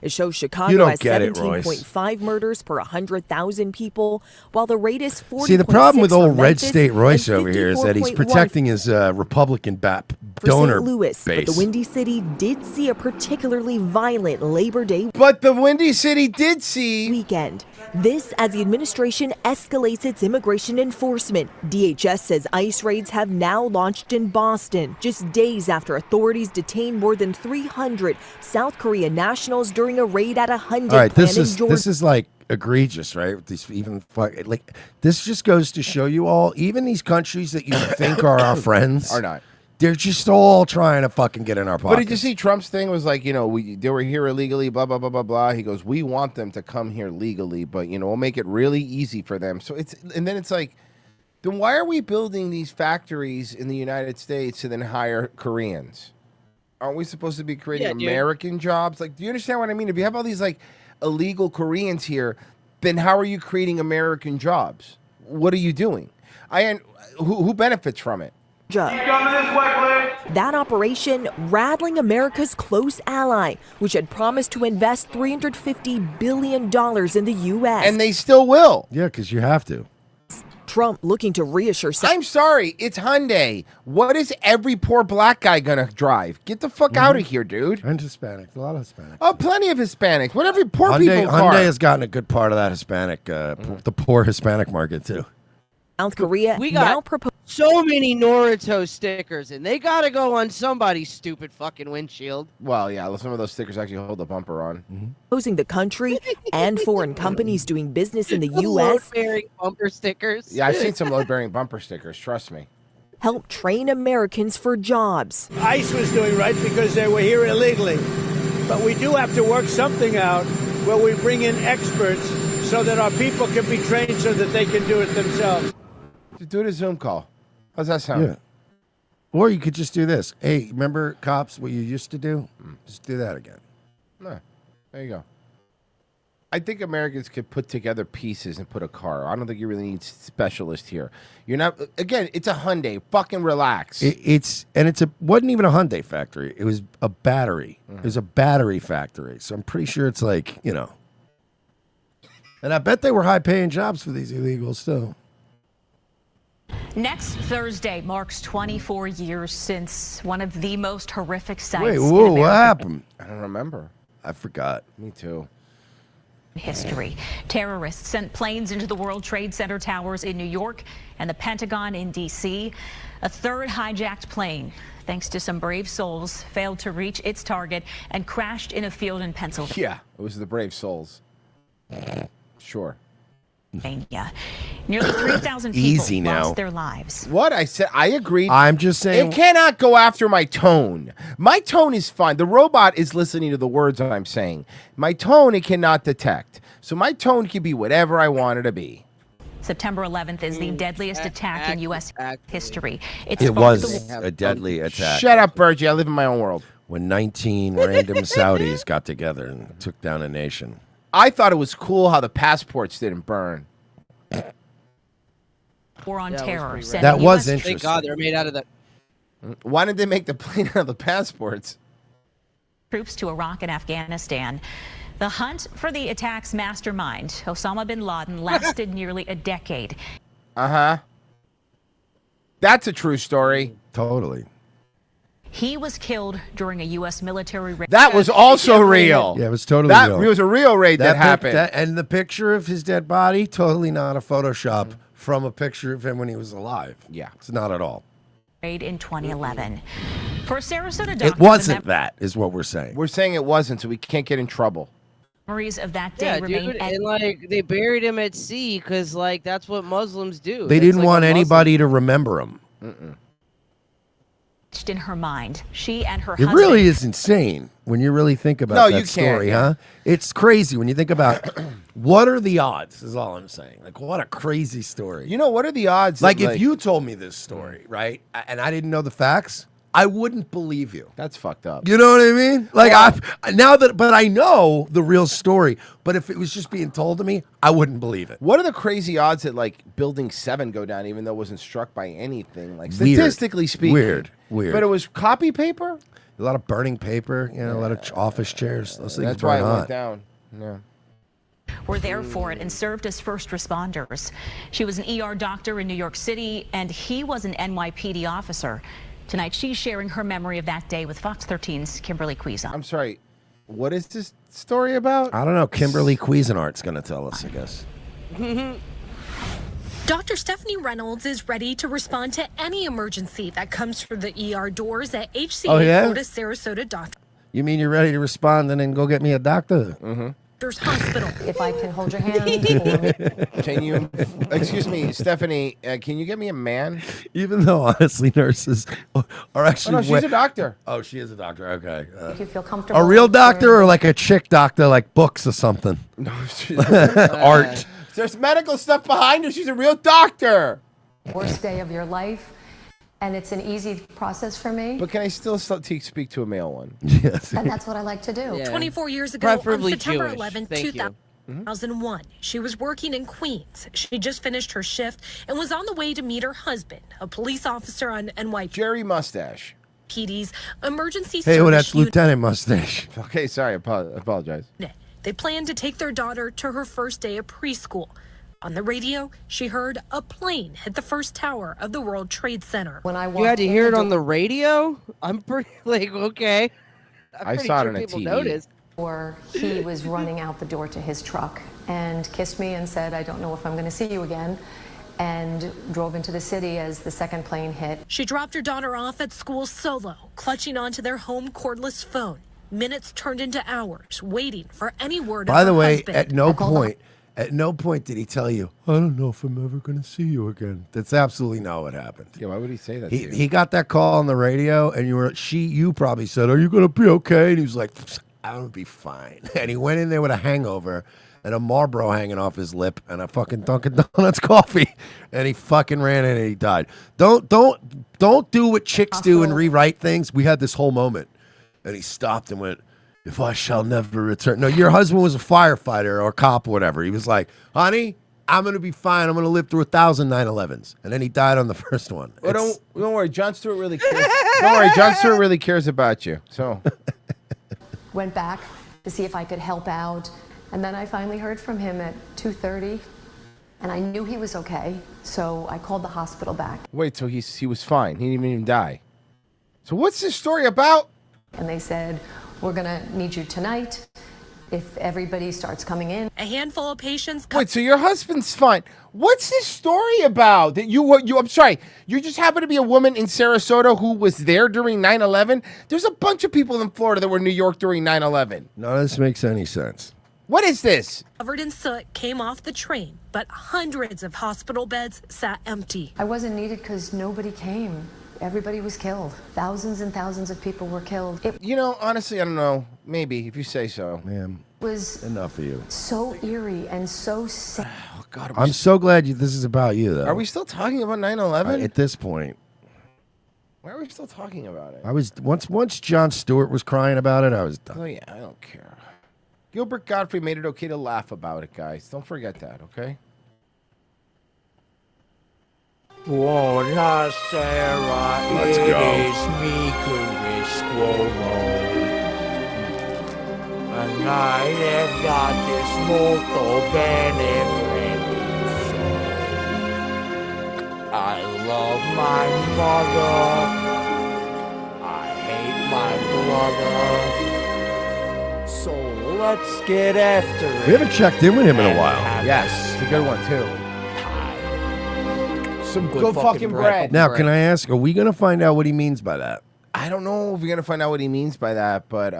It shows You Chicago don't has get it, Royce. 17.5 murders per 100,000 people, while the rate is 40.6 See, the problem with for old red Memphis state Royce and over here is that he's 54.1 protecting his Republican for donor St. Louis, base. but the Windy City did see a particularly violent Labor Day. But the Windy City did see weekend. This as the administration escalates its immigration enforcement. DHS says ICE raids have now launched in Boston, just days after authorities detained more than 300 South Korean nationals during a raid at a Hyundai All right, plant this in is Georgia. this is like egregious, right? These even like this just goes to show you all, even these countries that you think are our friends are not. They're just all trying to fucking get in our pockets. But did you see Trump's thing was like, they were here illegally, blah, blah, blah, blah, blah. He goes, we want them to come here legally, but, we'll make it really easy for them. So and then it's like, then why are we building these factories in the United States to then hire Koreans? Aren't we supposed to be creating American jobs? Like, do you understand what I mean? If you have all these like illegal Koreans here, then how are you creating American jobs? What are you doing? Who benefits from it? That operation rattling America's close ally, which had promised to invest $350 billion in the U.S. And they still will. Yeah, because you have to. Trump looking to reassure. I'm sorry, it's Hyundai. What is every poor black guy gonna drive? Get the fuck out of here, dude. And Hispanics, a lot of Hispanics. Oh, plenty of Hispanics. What every poor Hyundai, people car. Hyundai has gotten a good part of that Hispanic, the poor Hispanic market too. South Korea We got now proposing so many Naruto stickers, and they gotta go on somebody's stupid fucking windshield. Well, yeah, some of those stickers actually hold the bumper on. the country and foreign companies doing business in the U.S. Load-bearing bumper stickers. Yeah, I've seen some load-bearing bumper stickers. Trust me. help train Americans for jobs. ICE was doing right because they were here illegally. But we do have to work something out where we bring in experts so that our people can be trained so that they can do it themselves. Do it a Zoom call. How's that sound? Yeah. Or you could just do this. Hey, remember cops, what you used to do? Just do that again. No, there you go. I think Americans could put together pieces and put a car. I don't think you really need specialists here. You're not. Again, it's a Hyundai. Fucking relax. Wasn't even a Hyundai factory. It was a battery. It was a battery factory. So I'm pretty sure it's like, and I bet they were high-paying jobs for these illegals too. Next Thursday marks 24 years since one of the most horrific sights Wait, in whoa, American what happened? I don't remember. I forgot. Me too. history. Terrorists sent planes into the World Trade Center towers in New York and the Pentagon in D.C. A third hijacked plane, thanks to some brave souls, failed to reach its target and crashed in a field in Pennsylvania. Yeah, it was the brave souls. Sure. Nearly 3,000 people Easy now. lost their lives. What I said, I agreed. I'm just saying. It cannot go after my tone. My tone is fine. The robot is listening to the words I'm saying. My tone, it cannot detect. So my tone can be whatever I want it to be. September 11th is the deadliest attack in U.S. history. It sparked was the- a deadly attack. Shut up, Virgie. I live in my own world. When 19 random Saudis got together and took down a nation. I thought it was cool how the passports didn't burn. War on terror. That was Thank interesting. God they're made out of that. Why did they make the plane out of the passports? Troops to Iraq and Afghanistan. The hunt for the attack's mastermind, Osama bin Laden, lasted nearly a decade. Uh-huh. That's a true story. Totally. He was killed during a U.S. military raid. That was also real. Yeah, it was totally that real. It was a real raid that happened. And the picture of his dead body, totally not a Photoshop from a picture of him when he was alive. Yeah. It's not at all. Raid in 2011. For Sarasota doctor, It wasn't that, is what we're saying. We're saying it wasn't, so we can't get in trouble. Memories of that day Yeah, remain. dude, and like they buried him at sea because like that's what Muslims do. They That's didn't like want a Muslim- anybody to remember him. etched in her mind. She and her It husband. really is insane when you really think about No, that you can't, story, yeah. huh? It's crazy when you think about what are the odds, is all I'm saying. Like, what a crazy story. You know, what are the odds? Like, that, if you told me this story, right, and I didn't know the facts, I wouldn't believe you. That's fucked up. You know what I mean? Like, but I know the real story. But if it was just being told to me, I wouldn't believe it. What are the crazy odds that like Building 7 go down, even though it wasn't struck by anything? Like Weird. statistically speaking, Weird. But it was copy paper. A lot of burning paper, you know, a lot of office chairs. Those things That's burn why it hot. went down. Yeah. Were there for it and served as first responders. She was an ER doctor in New York City, and he was an NYPD officer. Tonight, she's sharing her memory of that day with Fox 13's Kimberly Cuisinart. I'm sorry, what is this story about? I don't know. Kimberly Cuisinart's going to tell us, I guess. Dr. Stephanie Reynolds is ready to respond to any emergency that comes through the ER doors at HCA Oh, yeah? Florida Sarasota Doctors You mean you're ready to respond and then go get me a doctor? Mm-hmm. Hospital. If I can hold your hand. Can you, excuse me, Stephanie, can you get me a man? Even though, honestly, nurses are actually... Oh, no, she's a doctor. Oh, she is a doctor. Okay. If you feel comfortable. A real doctor or like a chick doctor, like books or something? No, she's Art. There's medical stuff behind her. She's a real doctor. Worst day of your life, and it's an easy process for me. But can I still speak to a male one? Yes. And that's what I like to do. 24 years ago, Preferably on September Jewish. 11, Thank you. 2001, she was working in Queens. She just finished her shift and was on the way to meet her husband, a police officer on NYPD's Jerry Mustache. emergency Hey, well, that's service Lieutenant Mustache. Okay, sorry, apologize. unit. They planned to take their daughter to her first day of preschool. On the radio, she heard a plane hit the first tower of the World Trade Center. When I You had to hear it on the radio? I'm pretty like okay. I'm I pretty saw it sure on a people TV. noticed. Or he was running out the door to his truck and kissed me and said, I don't know if I'm going to see you again, and drove into the city as the second plane hit. She dropped her daughter off at school solo, clutching onto their home cordless phone. Minutes turned into hours, waiting for any word By of the her way, husband. at no point did he tell you, I don't know if I'm ever going to see you again. That's absolutely not what happened. Yeah, why would he say that? to you? He got that call on the radio, and you probably said, are you going to be okay? And he was like, I'm going to be fine. And he went in there with a hangover and a Marlboro hanging off his lip and a fucking Dunkin' Donuts coffee, and he fucking ran in and he died. Don't do what chicks do and rewrite things. We had this whole moment, and he stopped and went, if I shall never return. No, your husband was a firefighter or a cop or whatever. He was like, honey, I'm going to be fine. I'm going to live through 1,000 9/11s. And then he died on the first one. Well, don't worry, Jon Stewart really cares. Don't worry, Jon Stewart really cares about you. So Went back to see if I could help out. And then I finally heard from him at 2:30, and I knew he was okay. So I called the hospital back. wait, so he was fine. He didn't even die. So what's this story about? And they said, we're going to need you tonight if everybody starts coming in. A handful of patients. Wait, so your husband's fine. What's this story about? That I'm sorry, you just happen to be a woman in Sarasota who was there during 9/11? There's a bunch of people in Florida that were in New York during 9/11. None of this makes any sense. What is this? Covered in soot came off the train, but hundreds of hospital beds sat empty. I wasn't needed because nobody came. Everybody was killed. Thousands and thousands of people were killed. It You know, honestly, I don't know. Maybe, if you say so. Man, was enough of you. so eerie and so sad. Oh, God. I'm so glad this is about you, though. Are we still talking about 9/11? At this point, Why are we still talking about it? I was once Jon Stewart was crying about it, I was done. Oh, yeah, I don't care. Gilbert Gottfried made it okay to laugh about it, guys. Don't forget that, okay? Buonasera, Let's it go. is me, Chris Cuomo. And I have got this molto bene preso. I love my mother. I hate my brother. So let's get after it. We haven't checked in with him in a while. Yes, it's a good one, too. Some good fucking bread. Now, can I ask, are we going to find out what he means by that? I don't know if we're going to find out what he means by that, but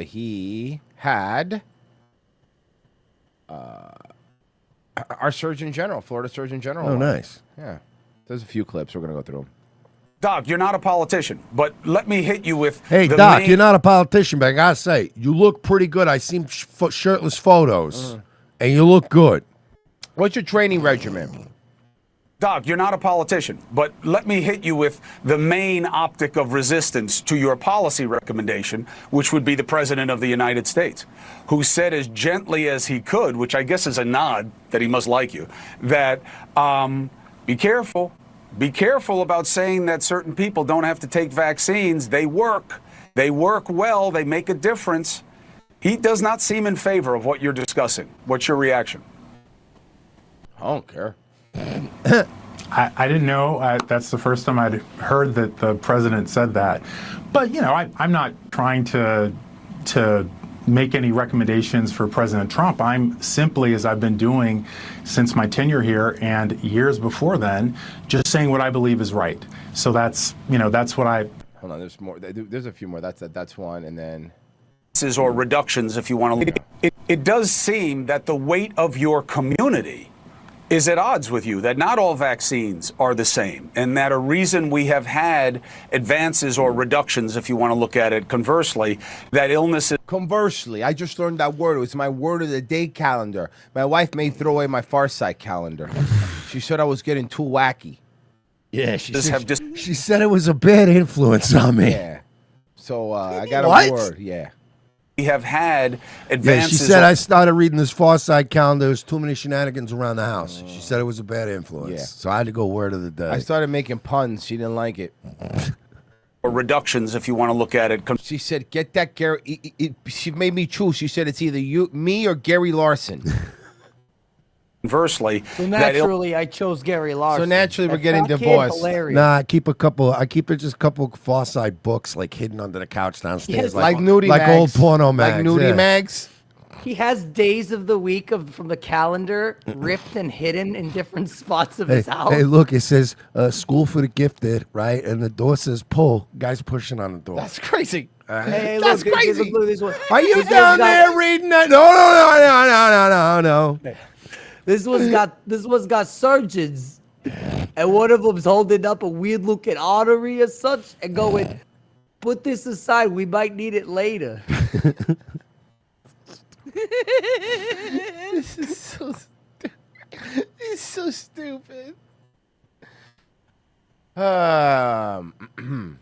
he had our Surgeon General, Florida Surgeon General. Oh, nice. Yeah. There's a few clips. We're going to go through them. Doc, you're not a politician, but let me hit you with Hey, the Doc, main- you're not a politician, but I got to say, you look pretty good. I seen shirtless photos, and you look good. What's your training regimen? Doc, you're not a politician, but let me hit you with the main optic of resistance to your policy recommendation, which would be the President of the United States, who said as gently as he could, which I guess is a nod that he must like you, that be careful about saying that certain people don't have to take vaccines. They work well, they make a difference. He does not seem in favor of what you're discussing. What's your reaction? I don't care. I didn't know. That's the first time I'd heard that the president said that. But, you know, I'm not trying to make any recommendations for President Trump. I'm simply, as I've been doing since my tenure here and years before then, just saying what I believe is right. So that's what I... Hold on, there's more. There's a few more. That's one, and then... Or reductions, if you want to... It does seem that the weight of your community is at odds with you, that not all vaccines are the same, and that a reason we have had advances or reductions, if you want to look at it conversely, that illnesses... Conversely, I just learned that word. It was my word of the day calendar. My wife made throw away my Far Side calendar. She said I was getting too wacky. Yeah, she said it was a bad influence on me. Yeah. So I got What? a word, yeah. We have had Yeah, advances... she said I started reading this Far Side calendar. There's too many shenanigans around the house. She said it was a bad influence. Yeah. So I had to go word of the day. I started making puns. She didn't like it. Or reductions, if you want to look at it. She said, "Get that Gary." She made me choose. She said, "It's either me or Gary Larson." Conversely, So naturally, I chose Gary Larson. So naturally, we're That getting fat kid, divorced. hilarious. Nah, I keep just a couple Far Side books like hidden under the couch downstairs, Yes, like nudie like mags. old porno mags, like nudie yeah. mags. He has days of the week from the calendar ripped and hidden in different spots of his house. Hey, look, it says school for the gifted, right? And the door says pull. Guy's pushing on the door. That's crazy. Hey, That's look, here's crazy. this one. Are you This down one's got- there reading that? No. This one's got surgeons, and one of them's holding up a weird looking artery or such, and going, "Put this aside. We might need it later." This is so. It's so stupid.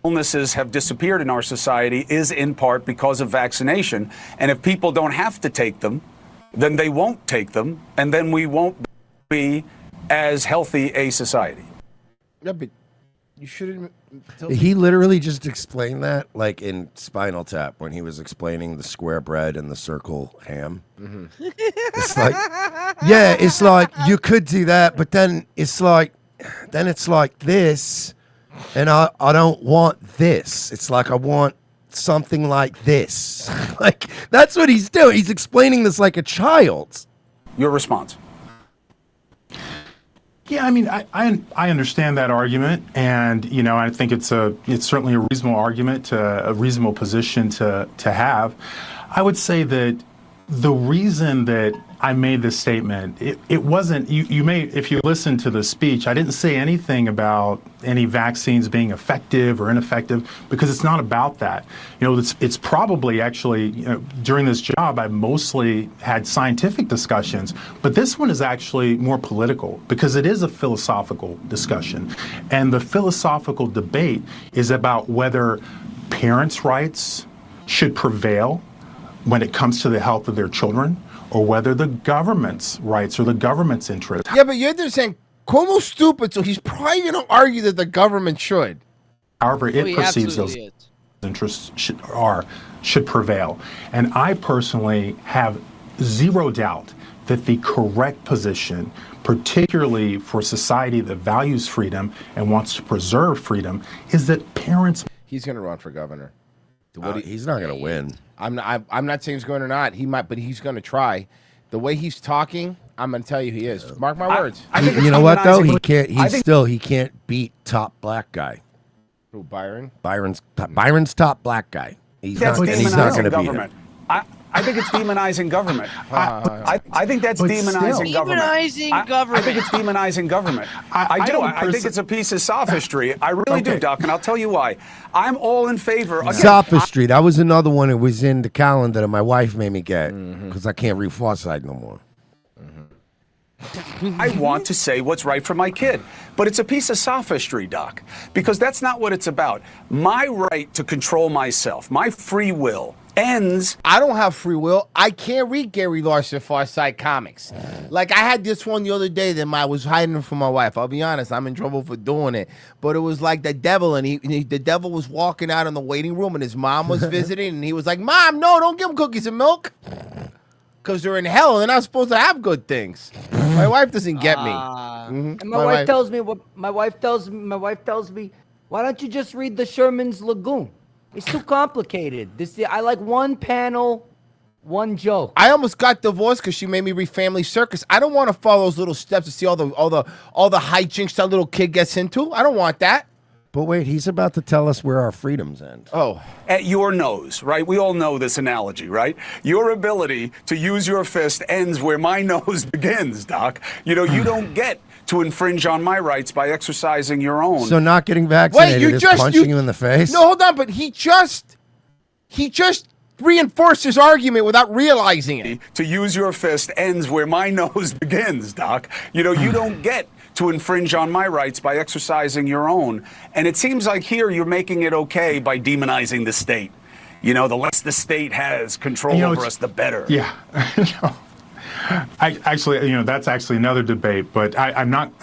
Illnesses have disappeared in our society is in part because of vaccination. And if people don't have to take them, then they won't take them, and then we won't be as healthy a society. Yeah, but you shouldn't. He literally just explained that, like in Spinal Tap, when he was explaining the square bread and the circle ham. Mm-hmm. It's like, yeah, it's like you could do that, but then it's like this, and I don't want this. It's like I want something like this. Like that's what he's doing. He's explaining this like a child. Your response? Yeah, I mean, I understand that argument, and I think it's certainly a reasonable argument, a reasonable position to have. I would say that the reason that I made this statement, it wasn't, you may, if you listen to the speech, I didn't say anything about any vaccines being effective or ineffective, because it's not about that. You know, it's probably actually, you know, during this job, I've mostly had scientific discussions, but this one is actually more political because it is a philosophical discussion. And the philosophical debate is about whether parents' rights should prevail when it comes to the health of their children, or whether the government's rights or the government's interests. Yeah, but you're just saying Cuomo's stupid, so he's probably going to argue that the government should. However it perceives those interests should prevail. And I personally have zero doubt that the correct position, particularly for society that values freedom and wants to preserve freedom, is that parents... He's going to run for governor. He's not going to win. I'm not saying he's going or not. He might, but he's going to try. The way he's talking, I'm going to tell you he is. Mark my words. You know what though? He can't. He can't beat top black guy. Who, Byron? Byron's top black guy. He's not going to beat him. I think it's demonizing government. I think that's demonizing government. Demonizing government. I think it's demonizing government. I do. I think it's a piece of sophistry. I really do, Doc, and I'll tell you why. I'm all in favor. Again, Sophistry. That was another one that was in the calendar that my wife made me get because I can't read Far Side no more. I want to say what's right for my kid, but it's a piece of sophistry, Doc, because that's not what it's about. My right to control myself, my free will, ends. I don't have free will. I can't read Gary Larson Far Side comics. Like, I had this one the other day that I was hiding from my wife. I'll be honest, I'm in trouble for doing it. But it was like the devil, and the devil was walking out in the waiting room, and his mom was visiting, and he was like, "Mom, no, don't give him cookies and milk." Because they're in hell, and they're not supposed to have good things. My wife doesn't get me. And my wife tells me, my wife tells me, why don't you just read the Sherman's Lagoon? It's too complicated. I like one panel, one joke. I almost got divorced because she made me read Family Circus. I don't want to follow those little steps to see all the hijinks that little kid gets into. I don't want that. But wait, he's about to tell us where our freedoms end. Oh. At your nose, right? We all know this analogy, right? Your ability to use your fist ends where my nose begins, Doc. You know, you don't get to infringe on my rights by exercising your own. So not getting vaccinated is punching you in the face? No, hold on, but he just reinforced his argument without realizing it. To use your fist ends where my nose begins, Doc. You know, you don't get to infringe on my rights by exercising your own. And it seems like here you're making it okay by demonizing the state. You know, the less the state has control over us, the better. Yeah. That's actually another debate, but I'm not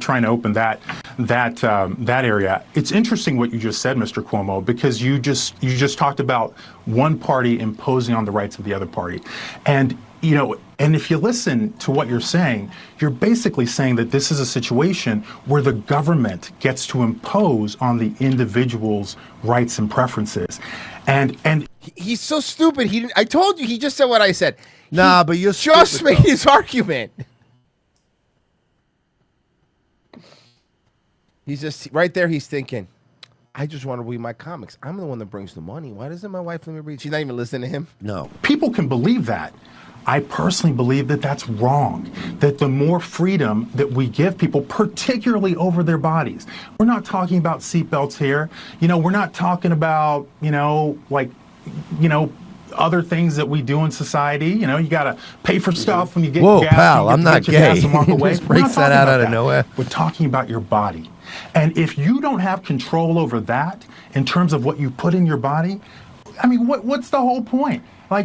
trying to open that area. It's interesting what you just said, Mr. Cuomo, because you just talked about one party imposing on the rights of the other party, and if you listen to what you're saying, you're basically saying that this is a situation where the government gets to impose on the individual's rights and preferences, and he's so stupid. I told you, he just said what I said. Nah, but you're just stupid, made his argument. He's just right there. He's thinking, I just want to read my comics. I'm the one that brings the money. Why doesn't my wife let me read? She's not even listening to him. No. People can believe that. I personally believe that that's wrong, that the more freedom that we give people, particularly over their bodies, we're not talking about seatbelts here. We're not talking about, other things that we do in society. You got to pay for stuff when you get gas. Pal, I'm not gay. And walk away. Just breaks that out of nowhere. We're talking about your body. And if you don't have control over that in terms of what you put in your body, I mean, what's the whole point? Why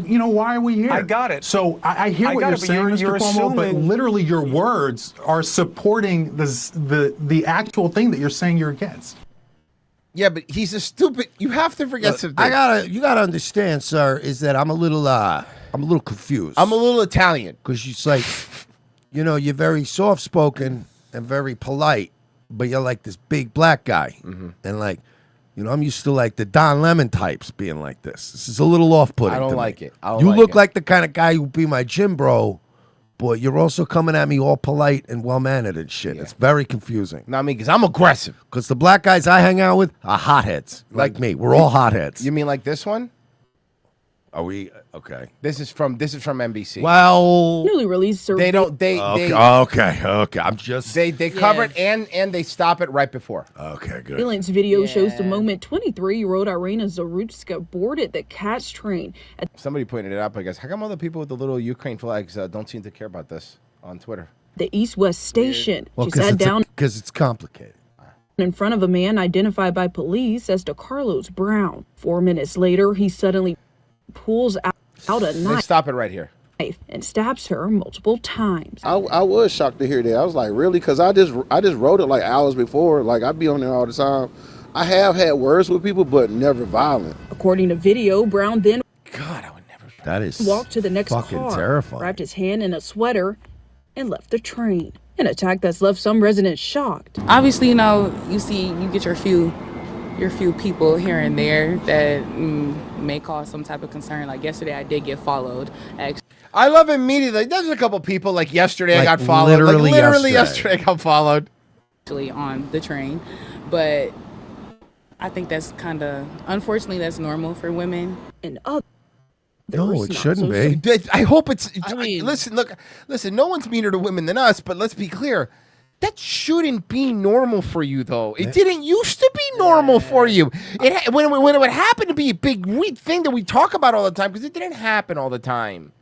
are we here? I got it. So I hear what you're saying, Mr. Cuomo, but literally your words are supporting the actual thing that you're saying you're against. Yeah, but he's a stupid. You have to forget something. You gotta understand, sir, is that I'm a little confused. I'm a little Italian. Because it's like, you're very soft spoken and very polite, but you're like this big black guy. Mm-hmm. And I'm used to the Don Lemon types being like this. This is a little off-putting. I don't to like me. it. I don't you like look it. like the kind of guy who'd be my gym bro, but you're also coming at me all polite and well-mannered and shit. Yeah. It's very confusing. Not me, because I'm aggressive. Because the black guys I hang out with are hotheads, like me. We're all hotheads. You mean like this one? Are we okay? This is from NBC. Well, newly released survey. They don't. Okay. I'm just. They cover it and they stop it right before. Okay, good. Surveillance video shows the moment 23-year-old Irina Zarutska boarded the CATS train. Somebody pointed it out, but I guess how come other people with the little Ukraine flags don't seem to care about this on Twitter? The East-West station. Well, She sat down because it's complicated. in front of a man identified by police as DeCarlos Brown. 4 minutes later, he suddenly pulls out a They knife stop it right here. and stabs her multiple times. I was shocked to hear that. I was like, really? Because I just wrote it like hours before. Like, I'd be on there all the time. I have had words with people, but never violent. According to video, Brown then That is walked to the next fucking car, terrifying. wrapped his hand in a sweater, and left the train. An attack that's left some residents shocked. Obviously, you get your few people here and there that may cause some type of concern. Like yesterday, I did get followed. Actually, I love immediately. There's a couple people like yesterday I Like, got followed. literally Literally yesterday. yesterday I got followed. on the train, but I think that's unfortunately, that's normal for women. And others. No, it shouldn't be. I hope it's. Listen, no one's meaner to women than us, but let's be clear. That shouldn't be normal for you, though. It didn't used to be normal for you. When it would happen to be a big thing that we talk about all the time, because it didn't happen all the time.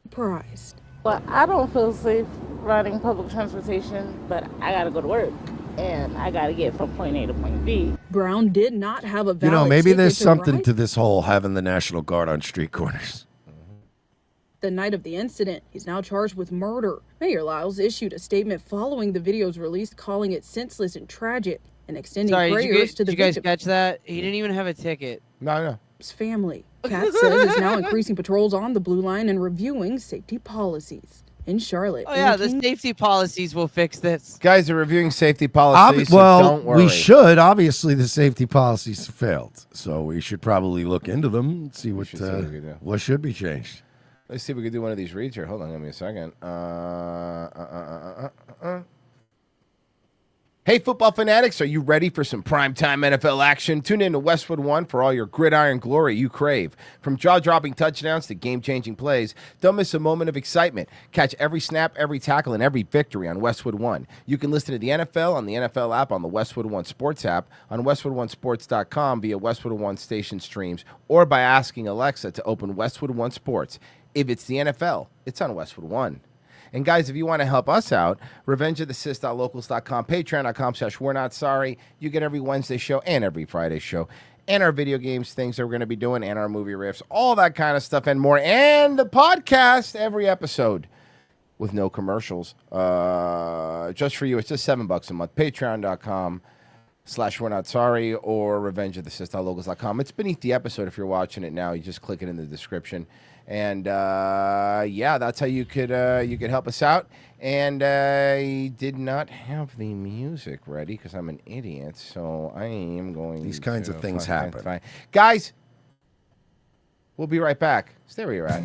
Surprised. Well, I don't feel safe riding public transportation, but I gotta go to work, and I gotta get from point A to point B. Brown did not have a valid Maybe ticket there's to something ride to this whole having the National Guard on street corners. the night of the incident. He's now charged with murder. Mayor Lyles issued a statement following the video's release, calling it senseless and tragic, and extending prayers to the did you guys victim. catch that? He didn't even have a ticket. No. His family. Kat says is now increasing patrols on the Blue Line and reviewing safety policies. In Charlotte. Oh yeah, the safety policies will fix this. Guys are reviewing safety policies, so well, don't worry. we should. Obviously, the safety policies failed, so we should probably look into them and see what should be changed. Let's see if we can do one of these reads here. Hold on, give me a second. Hey, football fanatics, are you ready for some primetime NFL action? Tune in to Westwood One for all your gridiron glory you crave. From jaw-dropping touchdowns to game-changing plays, don't miss a moment of excitement. Catch every snap, every tackle, and every victory on Westwood One. You can listen to the NFL on the NFL app on the Westwood One Sports app, on WestwoodOneSports.com via Westwood One station streams, or by asking Alexa to open Westwood One Sports. If it's the NFL, it's on Westwood One. And guys, if you want to help us out, revengeofthesist.locals.com, patreon.com/we're not sorry. You get every Wednesday show and every Friday show, and our video games things that we're going to be doing, and our movie riffs, all that kind of stuff and more, and the podcast every episode with no commercials. Just for you, it's just $7 a month. Patreon.com/we're not sorry or revengeofthesist.locals.com. It's beneath the episode if you're watching it now. You just click it in the description. And yeah, that's how you could help us out. And I did not have the music ready because I'm an idiot. So I am going. These kinds of things happen. Guys, we'll be right back. Stay where you're at.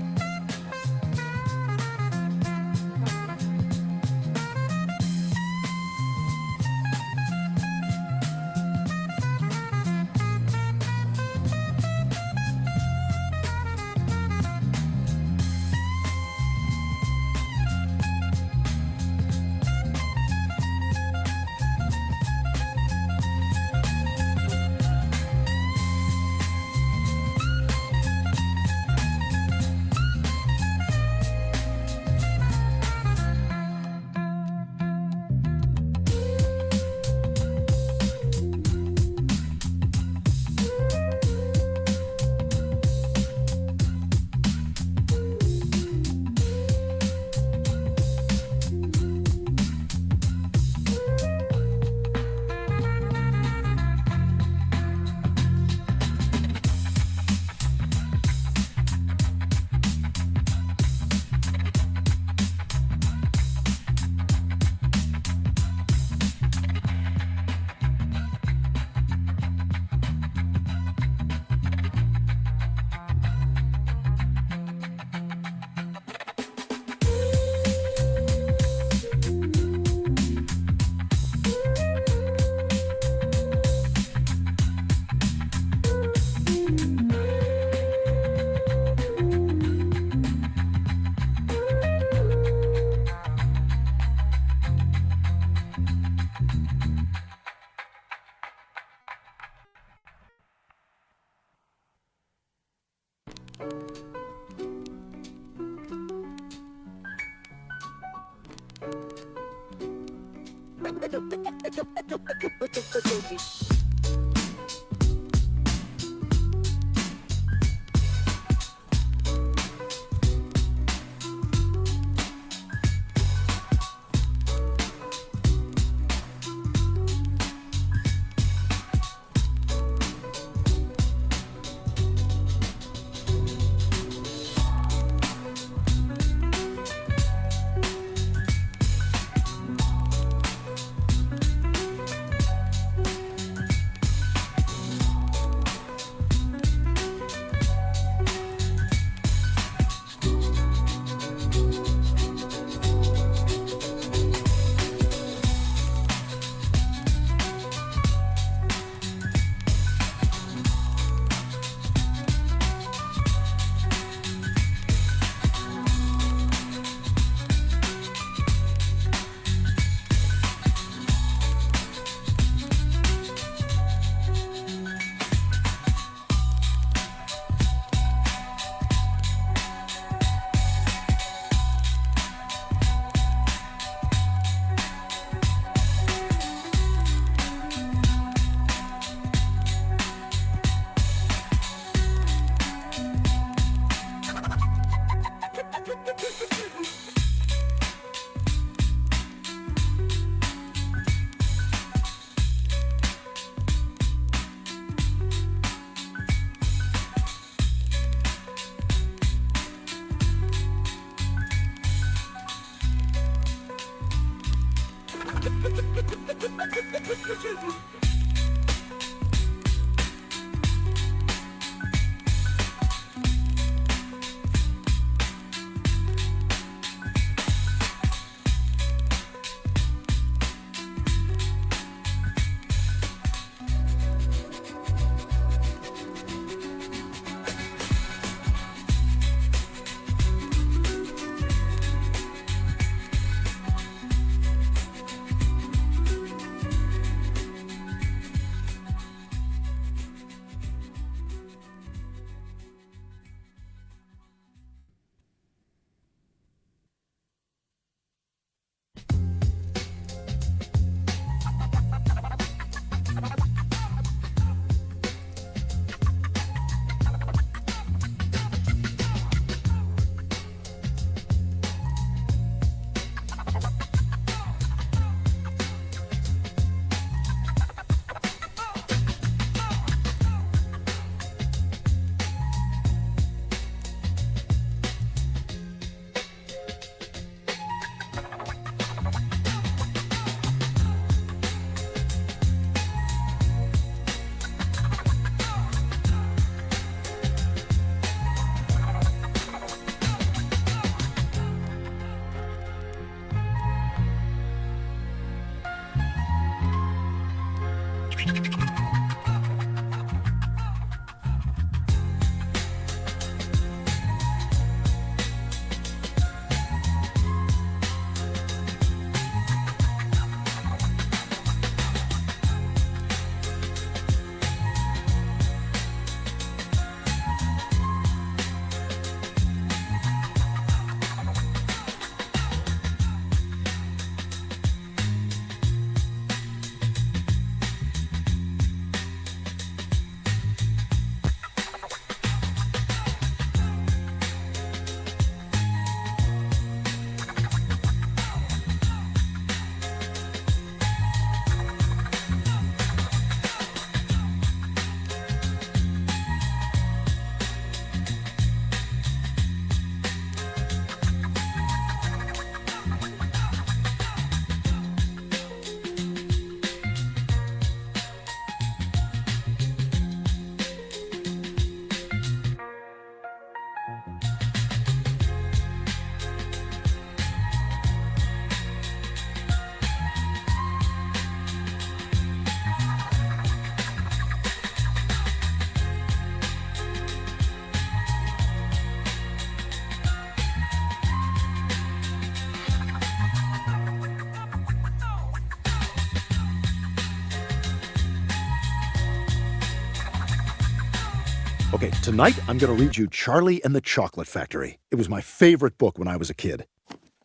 Okay, tonight I'm going to read you Charlie and the Chocolate Factory. It was my favorite book when I was a kid.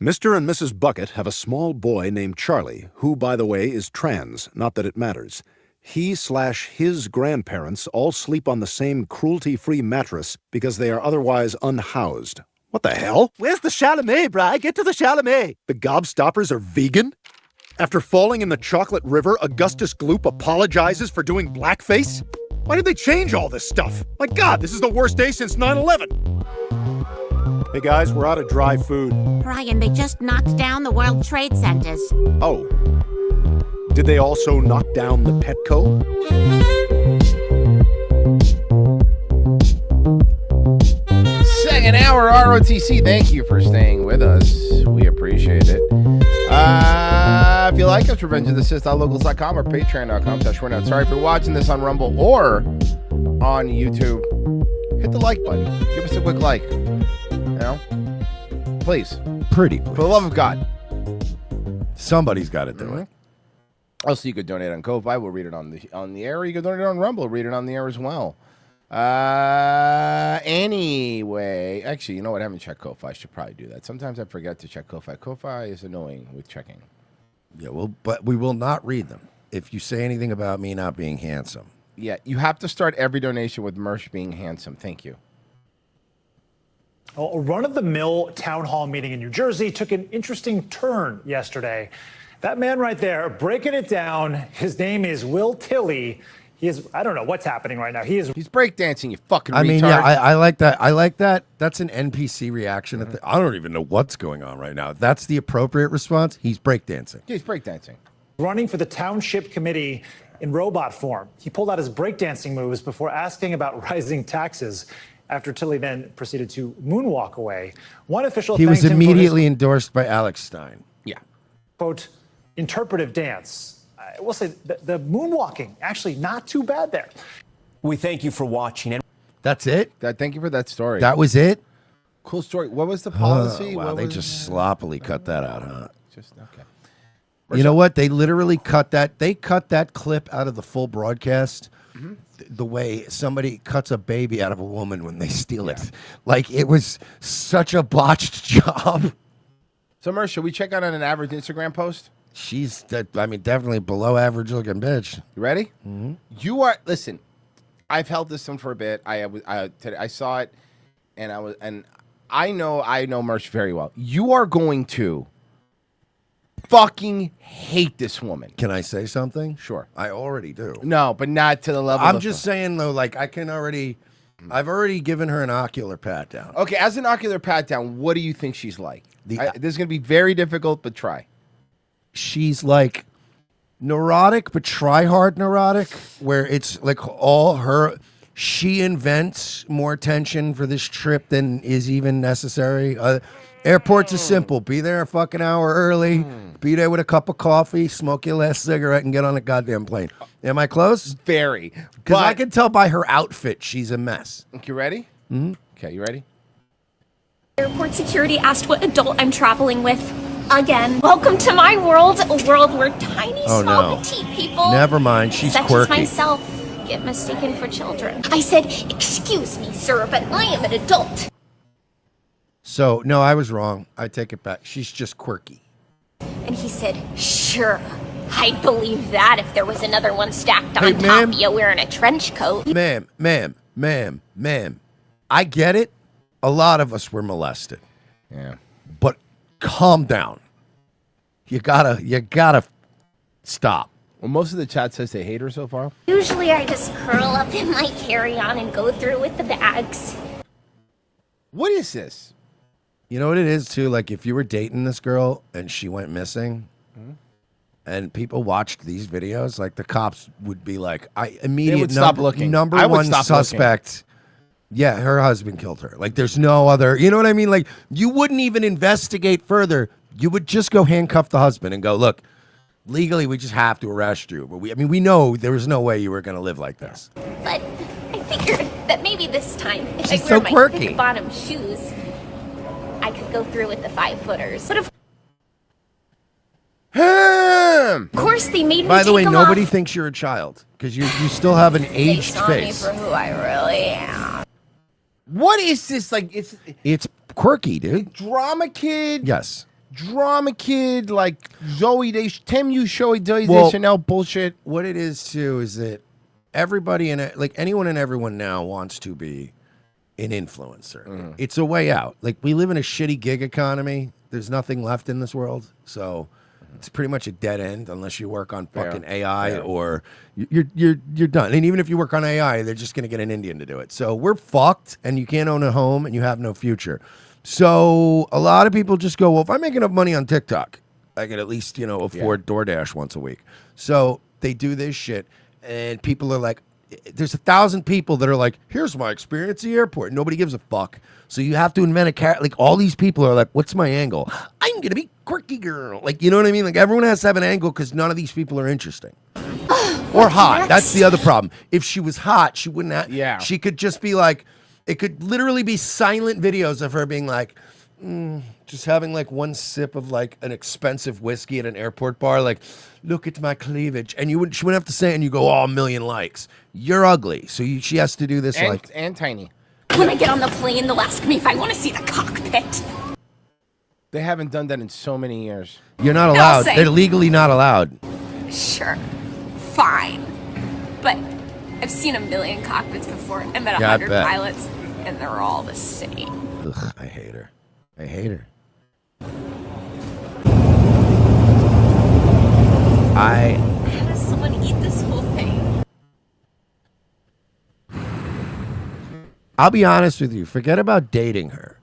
Mr. and Mrs. Bucket have a small boy named Charlie, who, by the way, is trans, not that it matters. He/his grandparents all sleep on the same cruelty-free mattress because they are otherwise unhoused. What the hell? Where's the Chalamet, Bri? Get to the Chalamet. The gobstoppers are vegan? After falling in the chocolate river, Augustus Gloop apologizes for doing blackface? Why did they change all this stuff? My God, this is the worst day since 9/11. Hey guys, we're out of dry food. Brian, they just knocked down the World Trade Centers. Oh. Did they also knock down the Petco? Second hour ROTC. Thank you for staying with us. We appreciate it. If you like us, revengeofthesith.locals.com or patreon.com/runouts. Sorry if you're watching this on Rumble or on YouTube. Hit the like button. Give us a quick like. You know? Please. Pretty please. For the love of God. Somebody's got to do it. Also, you could donate on Ko-Fi. We'll read it on the air. Or you could donate on Rumble. We'll read it on the air as well. Anyway, actually, you know what? I haven't checked Ko-Fi. I should probably do that. Sometimes I forget to check Ko-Fi. Ko-Fi is annoying with checking. Yeah, well, but we will not read them if you say anything about me not being handsome. Yeah, you have to start every donation with Mersh being handsome. Thank you. A run-of-the-mill town hall meeting in New Jersey took an interesting turn yesterday. That man right there, breaking it down, his name is Will Tilley. He is, I don't know what's happening right now. He's breakdancing, you fucking retard. I mean, yeah, I like that. I like that. That's an NPC reaction. I don't even know what's going on right now. That's the appropriate response. He's breakdancing. Yeah, he's breakdancing. running for the township committee in robot form. He pulled out his breakdancing moves before asking about rising taxes. After Tilley then proceeded to moonwalk away. One official He was thanked him for immediately his, endorsed by Alex Stein. Yeah. quote, interpretive dance. I will say the moonwalking, actually not too bad there. We thank you for watching. That's it? Thank you for that story. That was it? Cool story. What was the policy? Wow, they just sloppily cut that out, huh? Just okay. You know what? They literally cut that. They cut that clip out of the full broadcast. Mm-hmm. The way somebody cuts a baby out of a woman when they steal it. Like, it was such a botched job. So, Mer, should we check out on an average Instagram post? She's, definitely below average looking bitch. You ready? Mm-hmm. You are, listen, I've held this one for a bit. I saw it, and I know Merch very well. You are going to fucking hate this woman. Can I say something? Sure. I already do. No, but not to the level I'm just saying, though, like, I've already given her an ocular pat down. Okay, as an ocular pat down, what do you think she's like? This is going to be very difficult, but try. She's like neurotic, but try hard neurotic, where it's like all her. She invents more tension for this trip than is even necessary. Airports are simple. Be there a fucking hour early. Be there with a cup of coffee, smoke your last cigarette, and get on a goddamn plane. Am I close? Very. Because I can tell by her outfit she's a mess. Okay, you ready? Mm-hmm. Okay, you ready? Airport security asked what adult I'm traveling with. Again, welcome to my world, a world where tiny, small, petite people, Never mind, she's such quirky. as myself, get mistaken for children. I said, excuse me, sir, but I am an adult. So, no, I was wrong. I take it back. She's just quirky. And he said, sure, I'd believe that if there was another one stacked on Hey, top ma'am. of you wearing a trench coat. Ma'am. I get it. A lot of us were molested. Yeah. But calm down. You gotta stop. Well, most of the chat says they hate her so far. Usually I just curl up in my carry-on and go through with the bags. What is this? You know what it is, too? Like, if you were dating this girl and she went missing, and people watched these videos, like, the cops would be like, stop looking. Number I would one stop suspect. Yeah, her husband killed her. Like, there's no other, you know what I mean? Like, you wouldn't even investigate further. You would just go handcuff the husband and go, look, legally, we just have to arrest you. But we know there was no way you were going to live like this. But I figured that maybe this time, if She's I wear so my quirky. thick bottom shoes, I could go through with the 5-footers. But of course, they made me By the take way, them nobody off. thinks you're a child because you still have an They aged saw face. me for who I really am. What is this? Like, It's quirky, dude. Drama kid. Yes. drama kid, like Zoe Temu Shoei Well, Chanel bullshit. What it is too is that everybody and like anyone and everyone now wants to be an influencer. It's a way out. Like we live in a shitty gig economy. There's nothing left in this world, so it's pretty much a dead end unless you work on fucking AI or you're done. And even if you work on AI, they're just gonna get an Indian to do it. So we're fucked, and you can't own a home, and you have no future. So a lot of people just go, well, if I make enough money on TikTok, I can at least afford DoorDash once a week. So they do this shit, and people are like, there's 1,000 people that are like, here's my experience at the airport. Nobody gives a fuck. So you have to invent a character. Like all these people are like, what's my angle? I'm going to be quirky girl. Like, you know what I mean? Like everyone has to have an angle because none of these people are interesting. Or hot. That's the other problem. If she was hot, she wouldn't have. Yeah. She could just be like, it could literally be silent videos of her being like, just having like one sip of like an expensive whiskey at an airport bar, like, look at my cleavage, and she wouldn't have to say it, and you go, oh, 1 million likes. You're ugly, so she has to do this and tiny. When I get on the plane, they'll ask me if I want to see the cockpit. They haven't done that in so many years. You're not allowed. They're legally not allowed. Sure, fine, but I've seen 1 million cockpits before. I met 100 pilots, and they're all the same. Ugh, I hate her. I hate her. How does someone eat this whole thing? I'll be honest with you. Forget about dating her.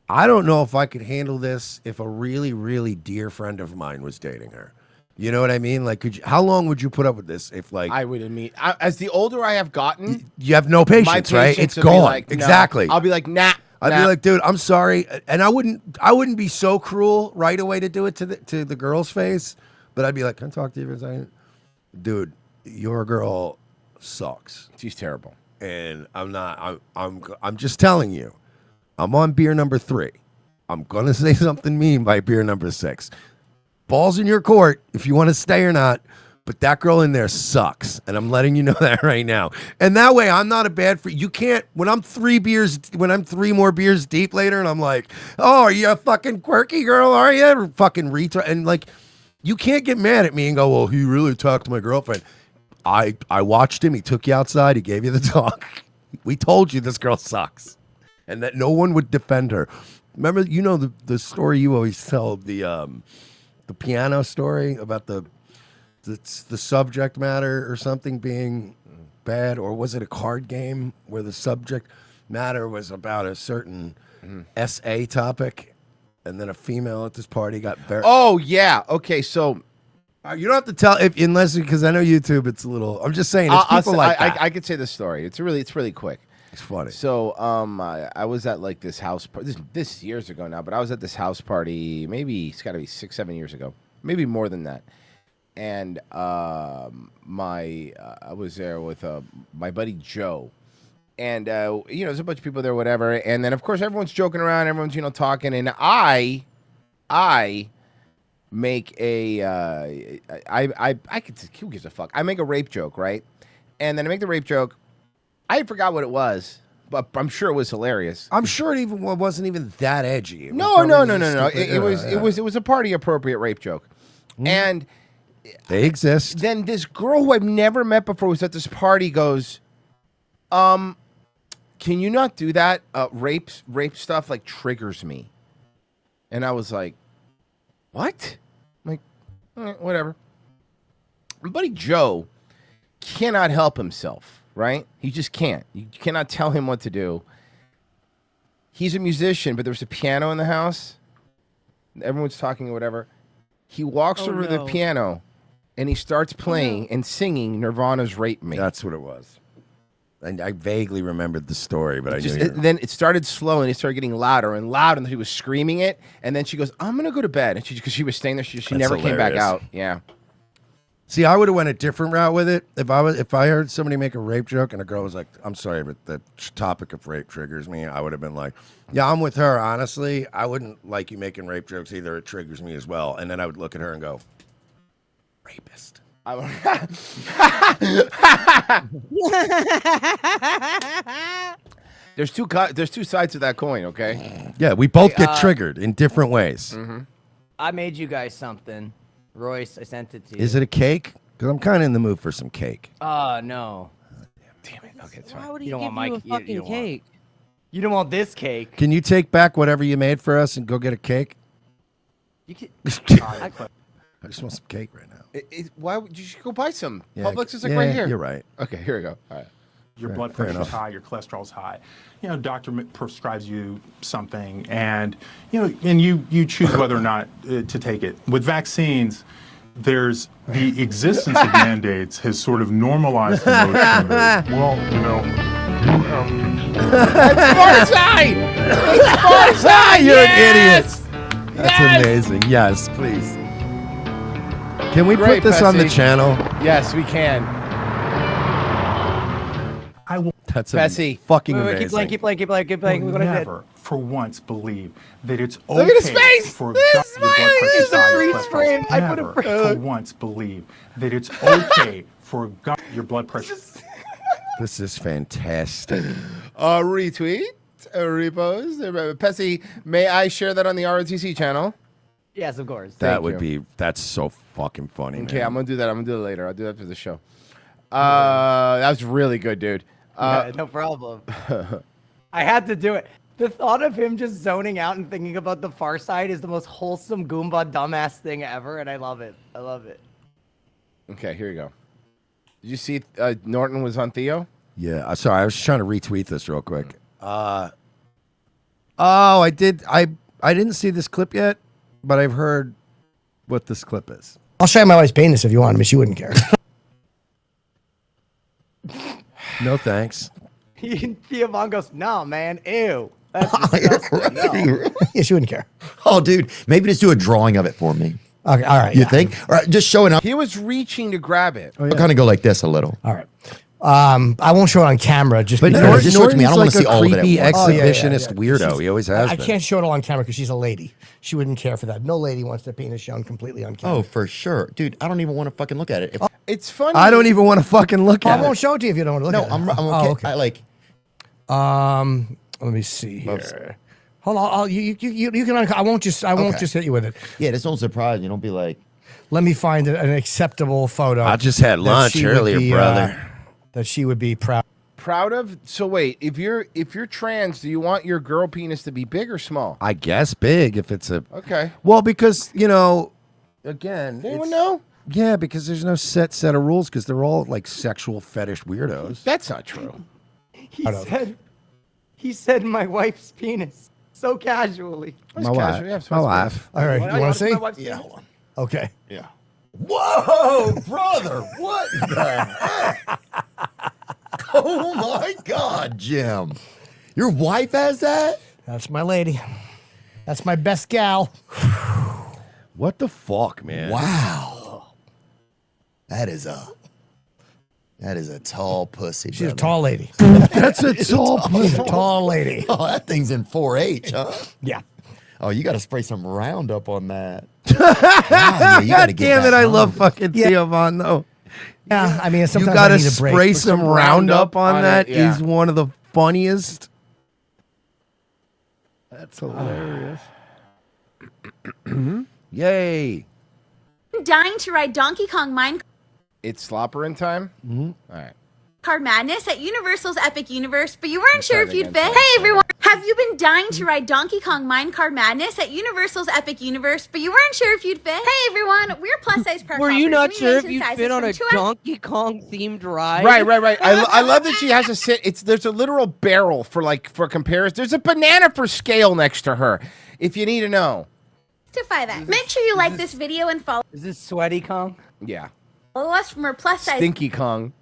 I don't know if I could handle this if a really, really dear friend of mine was dating her. You know what I mean? Like, how long would you put up with this if, like, I would admit, as the older I have gotten, you have no patience, right? It's would be gone. like, no. Exactly. I'll be like, nah. I'd be like, dude, I'm sorry, and I wouldn't be so cruel right away to do it to the girl's face, but I'd be like, can I talk to you for a second? Dude, your girl sucks. She's terrible. And I'm just telling you, I'm on beer number 3. I'm gonna say something mean by beer number 6. Ball's in your court if you want to stay or not, but that girl in there sucks, and I'm letting you know that right now. And that way, I'm not a bad for you. Can't when I'm 3 more beers deep later, and I'm like, oh, are you a fucking quirky girl? Are you or fucking retard? And like, you can't get mad at me and go, well, he really talked to my girlfriend. I watched him. He took you outside. He gave you the talk. We told you this girl sucks, and that no one would defend her. Remember, the story you always tell, the piano story about the subject matter or something being bad, or was it a card game where the subject matter was about a certain SA topic, and then a female at this party got very. Oh yeah, okay, so. You don't have to tell unless because I know YouTube. It's a little. I'm just saying. It's people like that. I could say this story. It's really quick. It's funny. So I was at like this house party. This years ago now, but I was at this house party. Maybe it's got to be 6-7 years ago. Maybe more than that. And I was there with my buddy Joe. And there's a bunch of people there, whatever. And then of course everyone's joking around. Everyone's talking. And I make a I could, who gives a fuck? I make a rape joke, right? And then I make the rape joke. I forgot what it was, but I'm sure it was hilarious. I'm sure it wasn't even that edgy. No. It was a party appropriate rape joke, and they exist. Then this girl who I've never met before was at this party goes, can you not do that? Rape stuff like triggers me, and I was like, what? I'm like, all right, whatever. My buddy Joe cannot help himself, right? He just can't. You cannot tell him what to do. He's a musician, but there's a piano in the house. Everyone's talking or whatever. He walks over to the piano, and he starts playing and singing Nirvana's Rape Me. That's what it was. And I vaguely remembered the story, but then it started slow, and it started getting louder and louder, and he was screaming it. And then she goes, "I'm gonna go to bed," and because she was staying there, she never came back out. Yeah. See, I would have went a different route with it if I heard somebody make a rape joke and a girl was like, "I'm sorry, but the topic of rape triggers me." I would have been like, "Yeah, I'm with her." Honestly, I wouldn't like you making rape jokes either. It triggers me as well. And then I would look at her and go, "Rapist." There's two sides to that coin, okay? Yeah, we both get triggered in different ways. Mm-hmm. I made you guys something. Royce, I sent it to you. Is it a cake? Because I'm kind of in the mood for some cake. No. Damn it. Okay, it's Why fine. would he You don't give want you my a fucking cake? You don't want this cake. Can you take back whatever you made for us and go get a cake? You can. I just want some cake right now. Why would you should go buy some? Yeah, Publix is like yeah, right here. you're right. Okay, here we go. All right. Your Fair- blood fair pressure's enough. high, your cholesterol's high. You know, doctor prescribes you something, and you choose whether or not to take it. With vaccines, there's the existence of mandates has sort of normalized the notion that, well, It's far side. It's far side. You're Yes! an idiot. That's amazing. Yes, please. Can we Great, put this on the Pessy. channel? Yes, we can. I will. That's Pessy. fucking Wait, amazing. keep playing. We're gonna never, for once, believe that it's okay Look at his face! for This your blood smile pressure is to high, a your freeze cholesterol. frame. I put a Never, frame. for once, believe that it's okay for your blood pressure. This is fantastic. Retweet, repost. Pessy, may I share that on the ROTC channel? Yes, of course. That would be. That's so fucking funny. Okay, man. I'm gonna do that. I'm gonna do it later. I'll do that for the show. That was really good, dude. Yeah, no problem. I had to do it. The thought of him just zoning out and thinking about the Far Side is the most wholesome Goomba dumbass thing ever, and I love it. I love it. Okay, here you go. Did you see Norton was on Theo? Yeah. Sorry, I was trying to retweet this real quick. Oh, I did. I didn't see this clip yet, but I've heard what this clip is. I'll show you my wife's penis if you want, but she wouldn't care. No thanks. Theo Von goes, no, man, ew. That's disgusting. No. Yeah, she wouldn't care. Oh, dude, maybe just do a drawing of it for me. Okay, all right. You yeah. think? All right, just showing up. He was reaching to grab it. I'll kind of go like this a little. All right. I won't show it on camera just But because. just show it to me. I don't want to see all of it at creepy once. exhibitionist weirdo. He always has I been. can't show it all on camera because she's a lady. She wouldn't care for that. No lady wants their penis shown completely on camera. Oh, for sure. Dude, I don't even want to fucking look at it. If, It's funny. I don't even want to fucking look I at won't it. show it to you if you don't want to look no, at it. I'm Oh, okay. okay. I like. Let me see here. Hold on. You can. I won't just hit you with it. Yeah, this don't surprise you. Don't be like. Let me find an acceptable photo. I just had that lunch she would earlier, be, brother. That she would be proud. Proud of? So wait, if you're trans, do you want your girl penis to be big or small? I guess big if it's a. Okay. Well, because again, Does anyone it's- know? Yeah, because there's no set of rules because they're all like sexual fetish weirdos. That's not true. He said my wife's penis so casually. My wife. My wife. All right. You want to see? My wife's Yeah, penis? hold on. Okay. Yeah. Whoa, brother! What the heck? Oh my God, Jim! Your wife has that? That's my lady. That's my best gal. What the fuck, man? Wow. That is a tall pussy. She's a brother. tall lady. That's a tall She's a tall lady. Oh, that thing's in 4-H, huh? Yeah. Oh, you got to spray some Roundup on that. Wow, you gotta God get damn it! that I on. love fucking Theo Von though. Yeah. I mean, You sometimes got I to need a break. spray Put some Roundup on that. it, yeah. He's one of the funniest. That's hilarious. Yay! Dying to ride Donkey Kong Minecraft It's slopper in time. Mm-hmm. All right. Madness at Universal's Epic Universe, but you weren't sure if that you'd again. fit. Hey everyone, have you been dying to ride Donkey Kong Minecraft Madness at Universal's Epic Universe, but you weren't sure if you'd fit? Hey everyone, we're plus size car Were you hoppers. not We sure if range in you'd sizes fit on from a 2 Donkey Kong themed ride? Right. I love that she has to sit. There's a literal barrel for comparison. There's a banana for scale next to her. If you need to know. to 5X. Make sure you like this video and follow Is this Sweaty Kong? Yeah. us for more plus size Stinky Kong.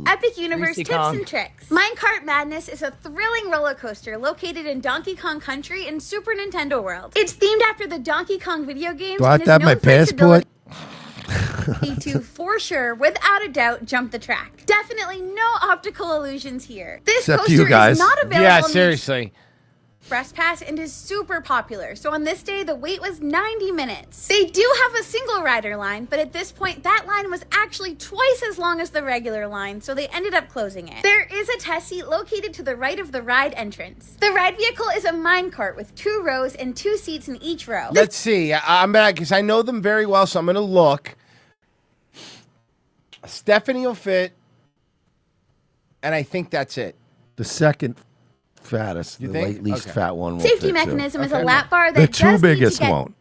Epic Universe Greasy tips Kong. and tricks. Minecart Madness is a thrilling roller coaster located in Donkey Kong Country in Super Nintendo World. It's themed after the Donkey Kong video games. Do I have and to have is my known for its passport? ability to, for sure, without a doubt, jump the track. Definitely no optical illusions here. This Except coaster you guys. is not available. Yeah, in the seriously. Express Pass and is super popular. So on this day, the wait was 90 minutes. They do have a single rider line, but at this point, that line was actually twice as long as the regular line, so they ended up closing it. There is a test seat located to the right of the ride entrance. The ride vehicle is a minecart with 2 rows and 2 seats in each row. Let's see. I'm back because I know them very well, so I'm going to look. Stephanie will fit, and I think that's it. The second fattest, You the think? least Okay. fat one will Safety fit, mechanism too. is a lap bar that The does two need to biggest get won't.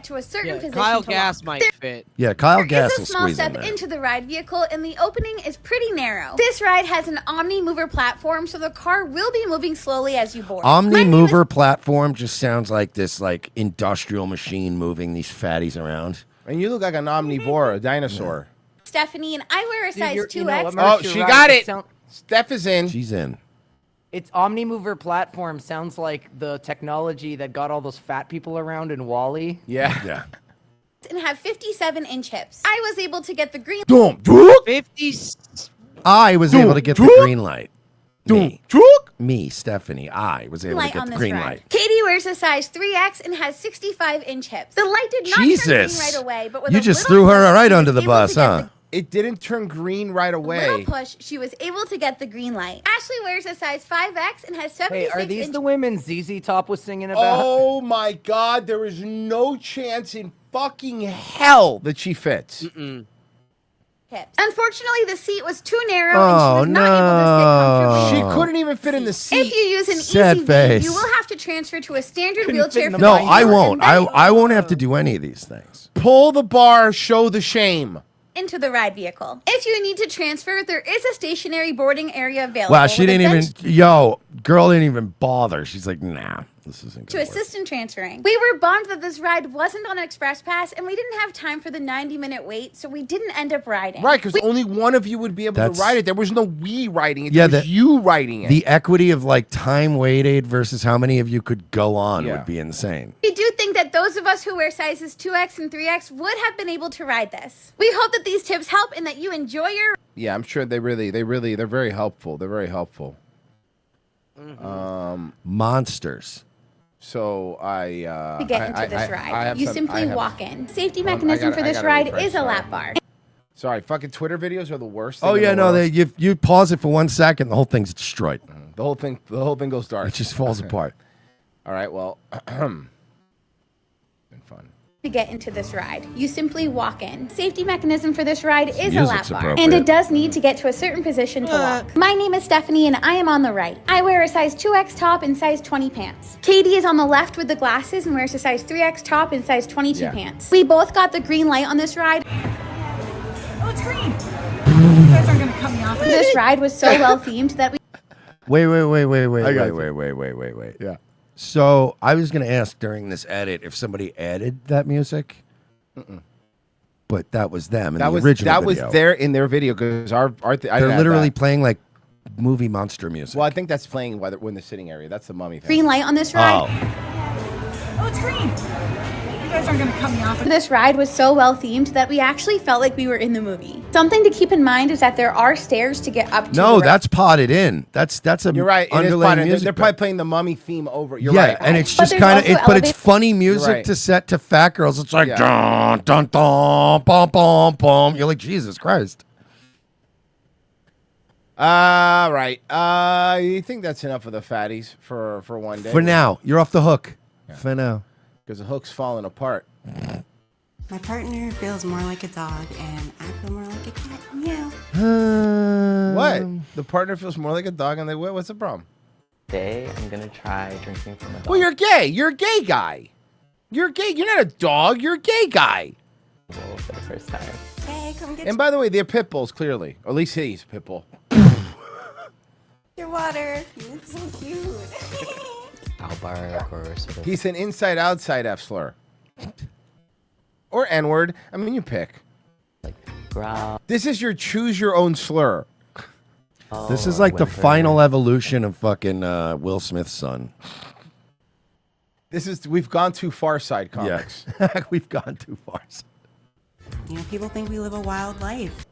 to a certain position Kyle to Gass lock. might fit. Yeah, Kyle There Gass is will a small squeeze in step there. into the ride vehicle, and the opening is pretty narrow. This ride has an Omni Mover platform, so the car will be moving slowly as you board. Omni Mover platform just sounds like this like industrial machine moving these fatties around. And you look like an omnivore, a dinosaur. Stephanie, and I wear a size you're- 2X. you know what, Oh, Merce, she you're got right. it. Steph is in. She's in. Its OmniMover platform sounds like the technology that got all those fat people around in WALL-E. Yeah. And have 57-inch hips. I was able to get the green. 50. I was able to get the green light. Me, Stephanie. I was able to light get on the this green ride. light. Katie wears a size 3X and has 65-inch hips. The light did not turn Jesus. green right away, but with You a just little threw her push, right she under was the able to bus, get huh? It didn't turn green right the away. little push, she was able to get the green light. Ashley wears a size 5X and has 76 Hey, are these inch the women ZZ Top was singing about? Oh my God, there is no chance in fucking hell that she fits. hips. Unfortunately, the seat was too narrow Oh, and she was not able to sit comfortably. She couldn't even fit in the seat. If you use an Sad ECV, face. you will have to transfer to a standard Couldn't wheelchair. fit in the for No, the I wheel won't. and then I won't have to do any of these things. Pull the bar, show the shame. into the ride vehicle. If you need to transfer, there is a stationary boarding area available. Wow, she with a didn't even. bench Yo, girl didn't even bother. She's like, nah, this isn't to good. assist in transferring. We were bummed that this ride wasn't on Express Pass, and we didn't have time for the 90-minute wait, so we didn't end up riding. Right, because only one of you would be able That's- to ride it. There was no we riding it. Yeah, There was the- you riding it. The equity of like time waited versus how many of you could go on Yeah. would be insane. We do think that those of us who wear sizes 2X and 3X would have been able to ride this. We hope that these tips help and that you enjoy your Yeah, I'm sure they're very helpful. They're very helpful. Monsters. So I to get into this ride. You simply walk in. Safety Hold on, mechanism I for this gotta ride refresh, is a sorry. lap bar. Sorry, fucking Twitter videos are the worst. Thing Oh in yeah, the no, world. you pause it for 1 second, the whole thing's destroyed. The whole thing goes dark. It just falls apart. All right, well, been fun. To get into this ride, you simply walk in. Safety mechanism for this ride is a Music's lap bar, appropriate. and it does need to get to a certain position to walk. My name is Stephanie, and I am on the right. I wear a size 2X top and size 20 pants. Katie is on the left with the glasses and wears a size 3X top and size 22 pants. We both got the green light on this ride. Oh, it's green. You guys aren't gonna cut me off. This ride was so well themed that we Wait. got Wait. Yeah. So I was gonna ask during this edit if somebody added that music, but that was them in That the was original that was video. there in their video because They're literally playing like movie monster music. Well, I think that's playing when the sitting area. That's the mummy thing. green light on this ride. Oh, it's green. You guys aren't gonna cut me off. This ride was so well themed that we actually felt like we were in the movie. Something to keep in mind is that there are stairs to get up to. No, the ride. that's potted in. That's a You're right. It is underlying potted. music. They're probably playing the mummy theme over. You're yeah, right. and it's But just there's kind also of, but it's elevated- funny music right. to set to fat girls. It's like Yeah. dun dun dun, bum bum bum. You're like Jesus Christ. Right. You think that's enough of the fatties for one day? For now, you're off the hook. For now, because the hook's falling apart. My partner feels more like a dog, and I feel more like a cat. Meow. What? The partner feels more like a dog, and what's the problem? Today, I'm gonna try drinking from a Well, you're gay. You're a gay guy. You're gay. You're not a dog. You're a gay guy. bowl for the first time. Hey, come get And by the way, they're pit bulls, clearly. Or at least he's a pit bull. your water. You look so cute. I'll bark or sort of. He's an inside-outside F slur. Or N-word. I mean, you pick. Growl. This is your choose-your-own slur. this is like the final evolution of fucking Will Smith's son. We've gone too far side comics. Yeah. We've gone too far. You know, people think we live a wild life.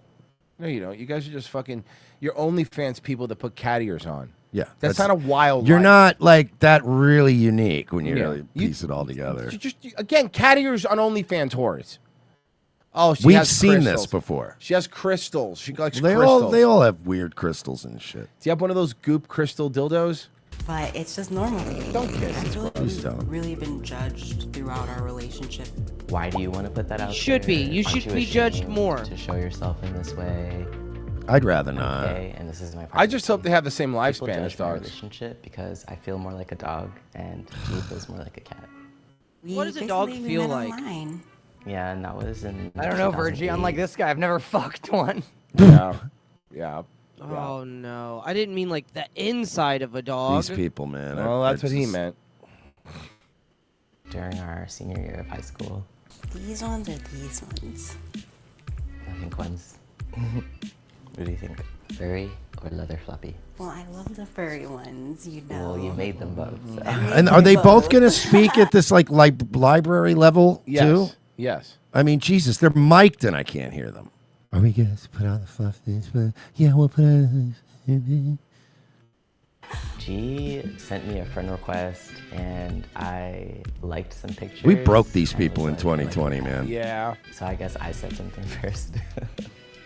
No, you don't. You guys are just fucking. You're OnlyFans people that put cat ears on. Yeah, That's not a wild. You're life. not like that really unique when you Yeah. really piece it all together. Again, cat ears on OnlyFans whores. Oh, she We've has seen crystals. this before. She has crystals. She collects They crystals. all have weird crystals and shit. Do you have one of those goop crystal dildos? But it's just normal. Don't kiss. I feel like Please we've don't. really been judged throughout our relationship. Why do you want to put that out? Should be. there? You Aren't should be judged ashamed more. To show yourself in this way. I'd rather not. Okay, and this is my. I just hope they have the same People lifespan as judge my dogs. relationship because I feel more like a dog and he feels more like a cat. What does a dog Basically, we feel met like? online. Yeah, and that was in. I don't know, Virgie. Unlike this guy, I've never fucked one. Yeah. Yeah. Oh no, I didn't mean like the inside of a dog. These people, man. Well, that's they're what he just- meant. During our senior year of high school, These ones or these ones? I think one's. What do you think? Furry or leather floppy? Well, I love the furry ones, you know. Well, you made them both. So. And are they both going to speak at this like library level Yes. too? Yes. I mean, Jesus, they're mic'd and I can't hear them. Are we going to put on the fluff this? Yeah, we'll put on. G sent me a friend request and I liked some pictures. We broke these and people in was like, 2020, man. Yeah. So I guess I said something first.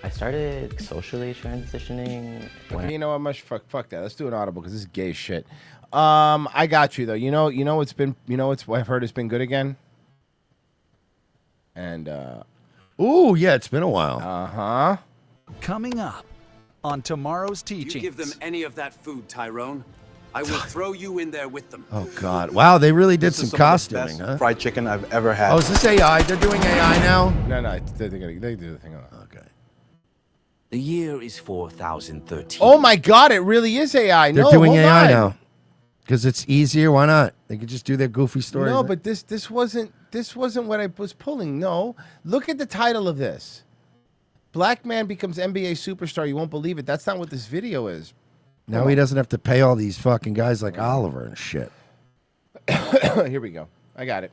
I started socially transitioning. Okay, you know what? Much fuck that. Let's do an audible because this is gay shit. I got you though. You know what's been. You know what's. I've heard it's been good again. And ooh, yeah, it's been a while. huh. Coming up on tomorrow's teachings. You give them any of that food, Tyrone, I will throw you in there with them. Oh God! Wow, they really did This is some some of the costuming, best huh? fried chicken I've ever had. Oh, is this AI? They're doing AI now. No, they do the thing on. Okay. The year is 4013. Oh my God! It really is AI. They're no, doing hold AI on. now because it's easier. Why not? They could just do their goofy stories. No, but this wasn't what I was pulling. No, look at the title of this. Black man becomes NBA superstar. You won't believe it. That's not what this video is. Now he doesn't have to pay all these fucking guys like Oliver and shit. Here we go. I got it.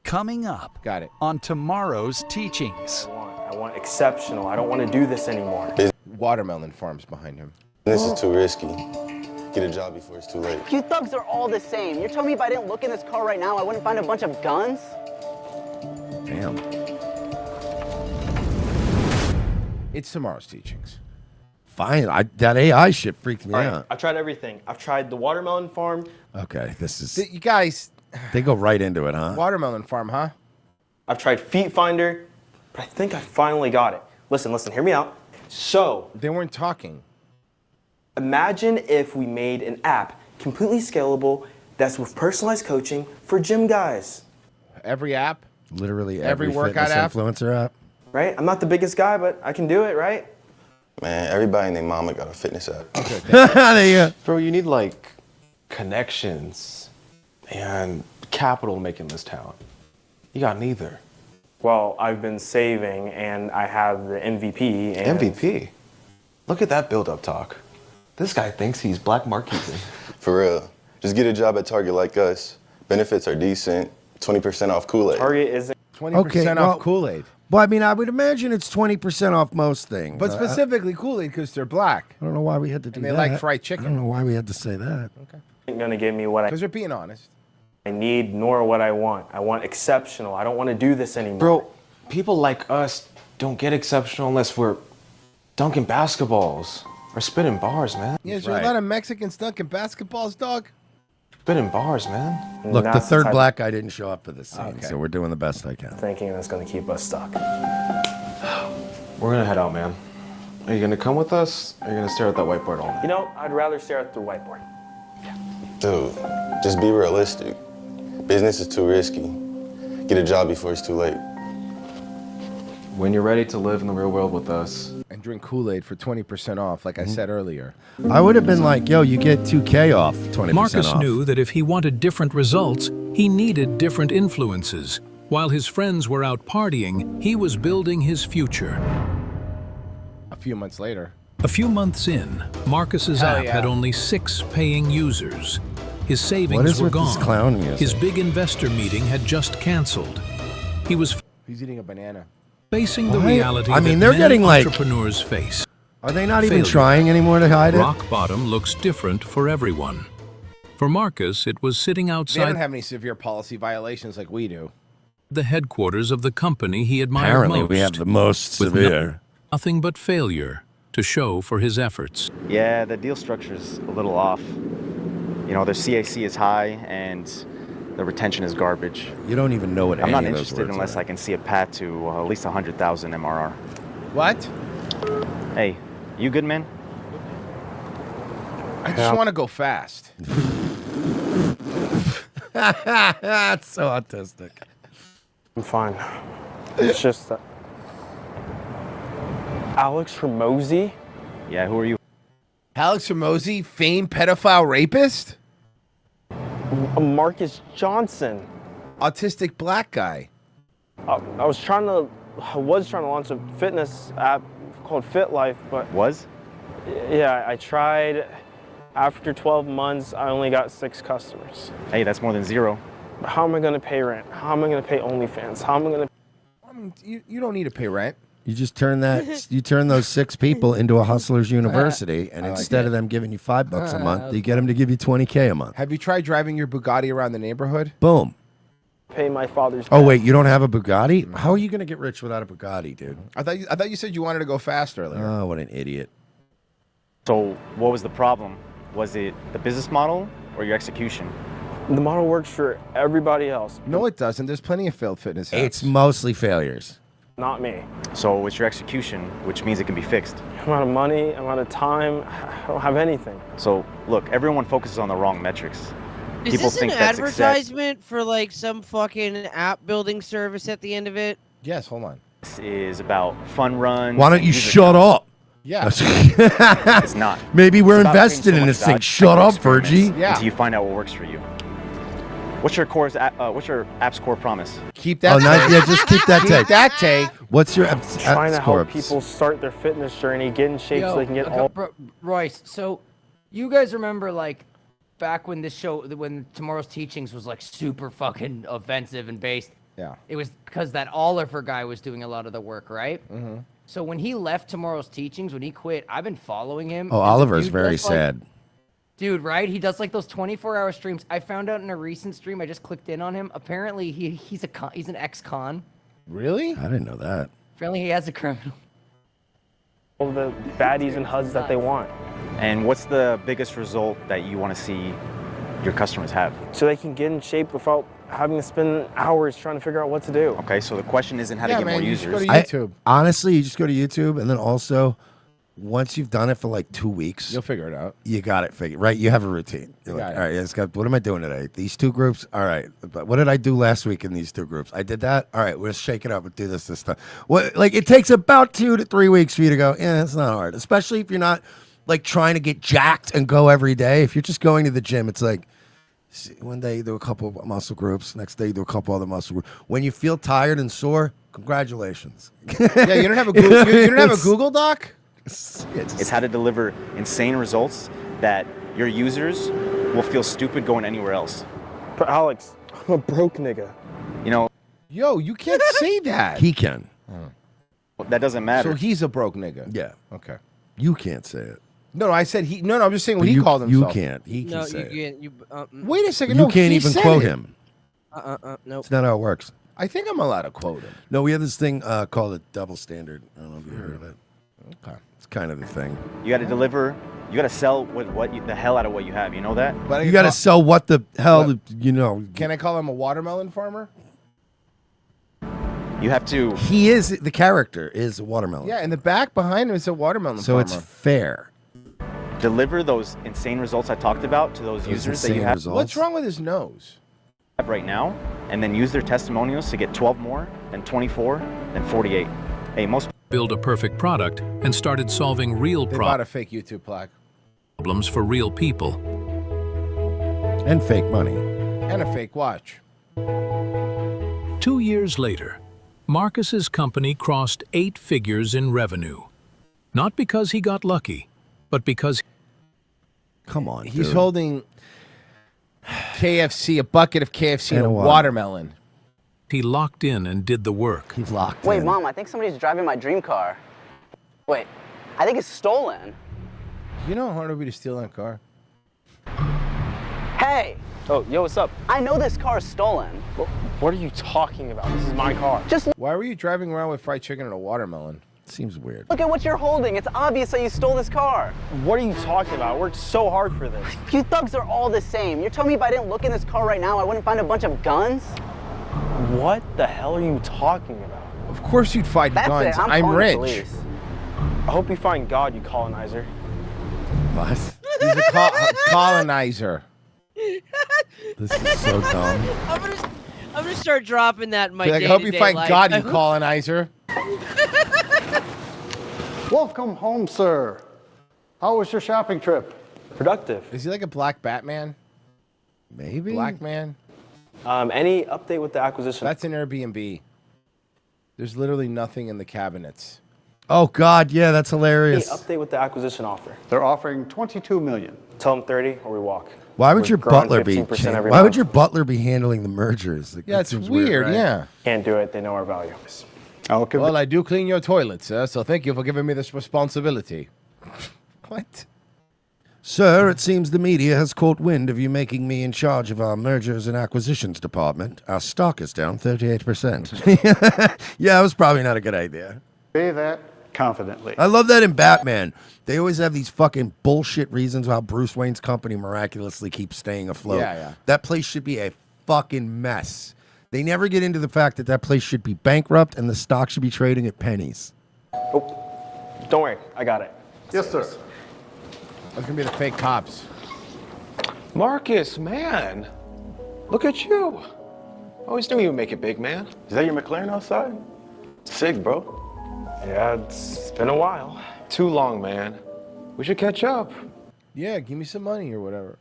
Coming up. Got it. On tomorrow's teachings. I want exceptional. I don't want to do this anymore. Watermelon farms behind him. This is too risky. Get a job before it's too late. You thugs are all the same. You're telling me if I didn't look in this car right now, I wouldn't find a bunch of guns? Damn. It's tomorrow's teachings. Fine. That AI shit freaked me All right, out. I've tried everything. I've tried the watermelon farm. Okay, this is. You guys. They go right into it, huh? Watermelon farm, huh? I've tried Feet Finder, but I think I finally got it. Listen, hear me out. So. They weren't talking. Imagine if we made an app completely scalable that's with personalized coaching for gym guys. Every app? Literally Every every workout fitness app? influencer app. Right? I'm not the biggest guy, but I can do it, right? Man, everybody and their mama got a fitness app. There you go. Bro, you need like connections and capital to make in this town. You got neither. Well, I've been saving and I have the MVP. And MVP? Look at that build-up talk. This guy thinks he's black marketing. For real. Just get a job at Target like us. Benefits are decent. 20% off Kool-Aid. Target isn't 20% off Kool-Aid. Well, I mean, I would imagine it's 20% off most things. But specifically Kool-Aid because they're black. I don't know why we had to do And that. they like fried I chicken. don't know why we had to say that. Isn't gonna give me what Because they're being honest. I need nor what I want. I want exceptional. I don't want to do this anymore. Bro, people like us don't get exceptional unless we're dunking basketballs or spitting bars, man. Yeah, there's a lot of Mexicans dunking basketballs, dog. Spitting bars, man. Look, the That's the third type- black guy didn't show up for this scene, Okay. so we're doing the best I can. Thinking that's gonna keep us stuck. We're gonna head out, man. Are you gonna come with us? Or are you gonna stare at that whiteboard all night? You know, I'd rather stare at the whiteboard. Dude, just be realistic. Business is too risky. Get a job before it's too late. When you're ready to live in the real world with us. And drink Kool-Aid for 20% off, like I said earlier. I would have been like, yo, you get 2K off, 20% Marcus off. knew that if he wanted different results, he needed different influences. While his friends were out partying, he was building his future. A few months later. A few months in, Marcus's Hell app yeah. had only 6 paying users. His What savings is were with this gone. clown music? His big investor meeting had just canceled. He was He's eating a banana. facing the Why- reality I mean, that they're many getting, like- entrepreneurs face. Are they not even Failure. trying anymore to hide it? Rock bottom looks different for everyone. For Marcus, it was sitting They don't outside have any severe policy violations like we do. the headquarters of the company he admired Apparently, most. we have the most with severe. nothing but failure to show for his efforts. Yeah, the deal structure's a little off. You know, their CAC is high and the retention is garbage. You don't even know what I'm any not of those interested words unless are. I can see a path to at least 100,000 MRR. What? Hey, you good, man? I just want to go fast. That's so autistic. I'm fine. It's just that. Alex Hormozy? Yeah, who are you? Alex Hormozy, famed pedophile rapist? Marcus Johnson. Autistic black guy. I was trying to launch a fitness app called Fit Life, but yeah, I tried. After 12 months, I only got 6 customers. Hey, that's more than 0. How am I going to pay rent? How am I going to pay OnlyFans? How am I going to? I mean, you don't need to pay rent. You just turn those 6 people into a hustler's university, and instead of them giving you $5 a month, you get them to give you $20K a month. Have you tried driving your Bugatti around the neighborhood? Boom. Pay my father's. Oh wait, you don't have a Bugatti? How are you going to get rich without a Bugatti, dude? I thought you said you wanted to go fast earlier. Oh, what an idiot. So, what was the problem? Was it the business model or your execution? The model works for everybody else. No, it doesn't. There's plenty of failed fitness apps. It's mostly failures. Not me. So, it's your execution, which means it can be fixed. Amount of money, amount of time. I don't have anything. So, look, everyone focuses on the wrong metrics. Is People this think an that success advertisement for like some fucking app building service at the end of it? Yes, hold on. is about fun runs. Why don't you shut up? Yeah. It's not. Maybe we're It's about invested putting so in much this thing. value Shut into up, experiments Virgie. Until you find out what works for you. What's your app's core promise? Keep that. Oh, nice. Yeah, just keep that take. That take. What's your Trying to score? help people start their fitness journey, get in shape so they can get all. Royce, so you guys remember like back when this show, when Tomorrow's Teachings was like super fucking offensive and based? Yeah. It was because that Oliver guy was doing a lot of the work, right? Mm-hmm. So when he left Tomorrow's Teachings, when he quit, I've been following him. Oh, and the Oliver's dude very does, like- sad. Dude, right? He does like those 24-hour streams. I found out in a recent stream. I just clicked in on him. Apparently, he's an ex-con. Really? I didn't know that. Apparently, he has a criminal. All the baddies and HUDs that they want. And what's the biggest result that you want to see your customers have? So they can get in shape without having to spend hours trying to figure out what to do. Okay, so the question isn't how to get more users. Honestly, you just go to YouTube, and then also, once you've done it for like 2 weeks, you'll figure it out. You got it figured, right? You have a routine. You're like, all right, it's got, what am I doing today? These 2 groups? All right. But what did I do last week in these 2 groups? I did that? All right, we'll shake it up and do this stuff. What, like, it takes about 2 to 3 weeks for you to go, yeah, it's not hard. Especially if you're not, like, trying to get jacked and go every day. If you're just going to the gym, it's like, one day you do a couple of muscle groups, next day you do a couple other muscle groups. When you feel tired and sore, congratulations. Yeah, you don't have a Google, you don't have a Google Doc? It's how to deliver insane results that your users will feel stupid going anywhere else. But Alex, I'm a broke nigga. You know, Yo, you can't say that. He can. that doesn't matter. So he's a broke nigga. Yeah. Okay. You can't say it. No, I said he. No, I'm just saying what But he you, called himself. You can't. He can No, say you it. can't. Wait a second. You No, can't he even said quote it. him. Nope. It's not how it works. I think I'm allowed to quote him. No, we have this thing called a double standard. I don't know if you heard of it. Okay. It's kind of the thing. You got to deliver. You got to sell the hell out of what you have. You know that? But You got to sell what the hell, you know. Can I call him a watermelon farmer? You have to. He is, the character is a watermelon. Yeah, in the back behind him is a watermelon So farmer. it's fair. Deliver those insane results I talked about to those users that you insane have results. What's wrong with his nose? right now, and then use their testimonials to get 12 more, then 24, then 48. Hey, most Build a perfect product and started solving real They bought a fake YouTube plaque. problems for real people. And fake money. And a fake watch. 2 years later, Marcus's company crossed 8 figures in revenue. Not because he got lucky, but because Come on, He's dude. holding KFC, a bucket of KFC and a what? watermelon. he locked in and did the work. He's locked Wait, Mom, I think somebody's driving my dream car. Wait, I think it's stolen. You know how hard it would be to steal that car? Hey! Oh, yo, what's up? I know this car is stolen. What are you talking about? This is my car. Just Why were you driving around with fried chicken and a watermelon? Seems weird. look at what you're holding. It's obvious that you stole this car. What are you talking about? I worked so hard for this. You thugs are all the same. You're telling me if I didn't look in this car right now, I wouldn't find a bunch of guns? What the hell are you talking about? Of course you'd find That's guns. it. I'm I'm calling the rich. police. I hope you find God, you colonizer. What? He's a colonizer. This is so dumb. I'm gonna start dropping that in my Be like, I hope you find God, you colonizer. Welcome home, sir. How was your shopping trip? Productive. Is he like a black Batman? Maybe. Black man? Any update with the acquisition? That's an Airbnb. There's literally nothing in the cabinets. Oh God, yeah, that's Any hilarious. update with the acquisition offer? They're offering $22 million. Tell them 30 or we walk. Why would We're your growing butler be? 15% every Why would month. your butler be handling the mergers? Like, Yeah, that it's seems weird, right? yeah. Can't do it. They know our value. Well, I do clean your toilet, sir, so thank you for giving me this responsibility. What? Sir, it seems the media has caught wind of you making me in charge of our mergers and acquisitions department. Our stock is down 38%. Yeah, it was probably not a good idea. Say that confidently. I love that in Batman. They always have these fucking bullshit reasons how Bruce Wayne's company miraculously keeps staying afloat. Yeah, yeah. That place should be a fucking mess. They never get into the fact that that place should be bankrupt and the stock should be trading at pennies. Oh, don't worry. I got it. Yes, sir. That's gonna be the fake cops. Marcus, man. Look at you. Always knew you would make it big, man. Is that your McLaren outside? Sick, bro. Yeah, it's been a while. Too long, man. We should catch up. Yeah, give me some money or whatever.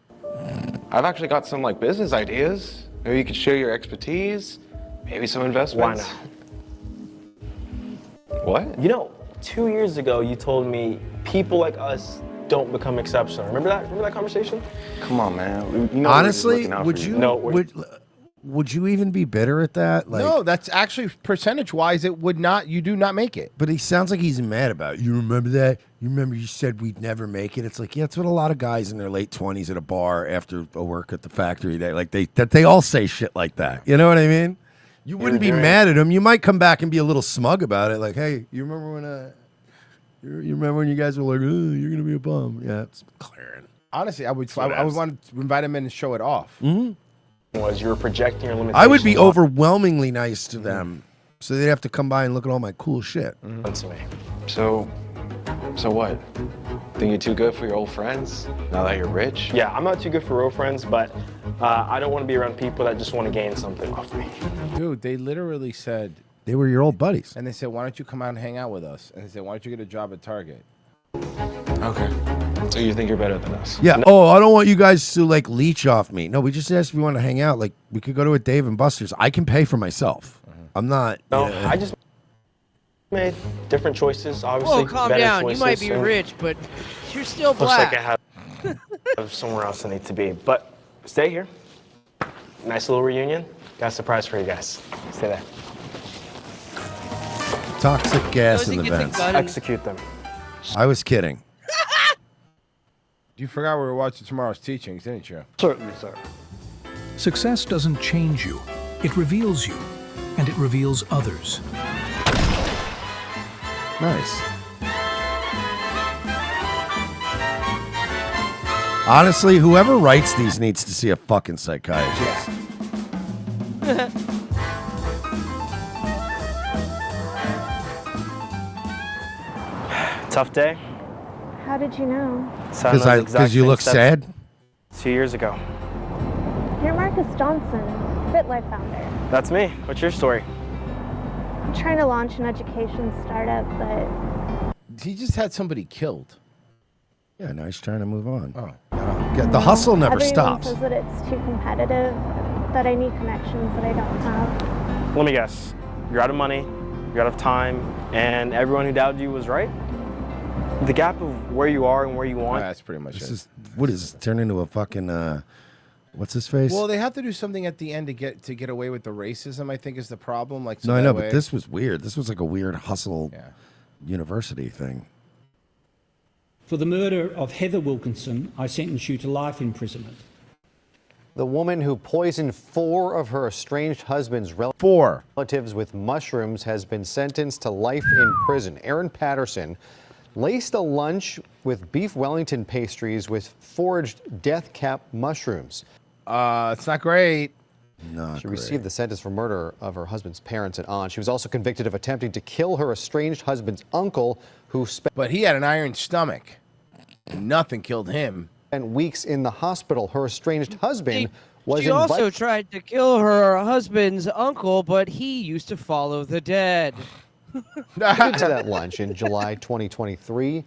I've actually got some like business ideas. Maybe you could share your expertise. Maybe some investments. Why not? What? You know, 2 years ago, you told me people like us don't become exceptional. Remember that? Remember that conversation? Come on, man. You know Honestly, would you? you No, would you even be bitter at that? Like, No, that's actually percentage-wise, it would not. You do not make it. but he sounds like he's mad about it. You remember that? You remember you said we'd never make it? It's like, yeah, it's what a lot of guys in their late 20s at a bar after a work at the factory, they all say shit like that. You know what I mean? You wouldn't be mad at him. You might come back and be a little smug about it. Like, hey, you remember when you remember when you guys were like, oh, you're gonna be a bum? Yeah, it's clearing. Honestly, I would want to invite him in and show it off. Mm-hmm. Was you were projecting your limitations. I would be overwhelmingly nice to them, so they'd have to come by and look at all my cool shit. To me. So what? Think you're too good for your old friends now that you're rich? Yeah, I'm not too good for real friends, but I don't want to be around people that just want to gain something off me. Dude, they literally said... They were your old buddies. And they said, why don't you come out and hang out with us? And they said, why don't you get a job at Target? Okay. So you think you're better than us? Yeah. Oh, I don't want you guys to like leech off me. No, we just asked if you want to hang out. Like, we could go to a Dave and Buster's. I can pay for myself. I'm not. No, I just made different choices, obviously. Whoa, calm better down. choices, You might be and rich, but you're still looks black. like I have somewhere else I need to be. But stay here. Nice little reunion. Got a surprise for you guys. Stay there. Toxic gas in the vents. Execute them. I was kidding. You forgot we were watching tomorrow's teachings, didn't you? Certainly, sir. Success doesn't change you, it reveals you, and it reveals others. Nice. Honestly, whoever writes these needs to see a fucking psychiatrist. Tough day. How did you know? Because you look sad? 2 years ago. You're Marcus Johnson, FitLife founder. That's me. What's your story? I'm trying to launch an education startup, but He just had somebody killed. Yeah, now he's trying to move on. Oh. The hustle never everyone stops. says that it's too competitive, that I need connections that I don't have. Let me guess. You're out of money, you're out of time, and everyone who doubted you was right? The gap of where you are and where you want. That's pretty much it. What is this, turn into a fucking what's his face? Well, they have to do something at the end to get away with the racism, I think is the problem. Like, so no, I that know, way- but this was weird. This was like a weird hustle university thing. For the murder of Heather Wilkinson, I sentence you to life imprisonment. The woman who poisoned 4 of her estranged husband's relatives with mushrooms has been sentenced to life in prison. Aaron Patterson laced a lunch with beef Wellington pastries with foraged death cap mushrooms. It's not great. She received the sentence for murder of her husband's parents and aunt. She was also convicted of attempting to kill her estranged husband's uncle, who spent... But he had an iron stomach. Nothing killed him. And weeks in the hospital. Her estranged husband was She also tried to kill her husband's uncle, but he used to follow the dead. invited to that lunch in July 2023,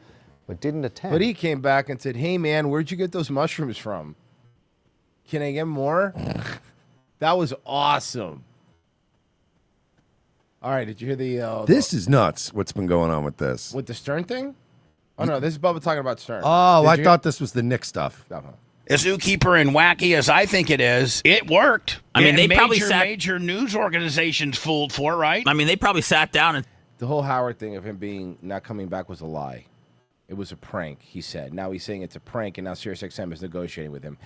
but didn't attend. But he came back and said, "Hey man, where'd you get those mushrooms from? Can I get more?" That was awesome. All right, did you hear the? This is nuts. What's been going on with this? With the Stern thing? Oh no, this is Bubba talking about Stern. Oh, Did I you- thought this was the Nick stuff. As zookeeper and wacky as I think it is, it worked. I mean, they probably major news organizations fooled for it, right? I mean, they probably sat down and. The whole Howard thing of him being not coming back was a lie. It was a prank, he said. Now he's saying it's a prank, and now SiriusXM is negotiating with him.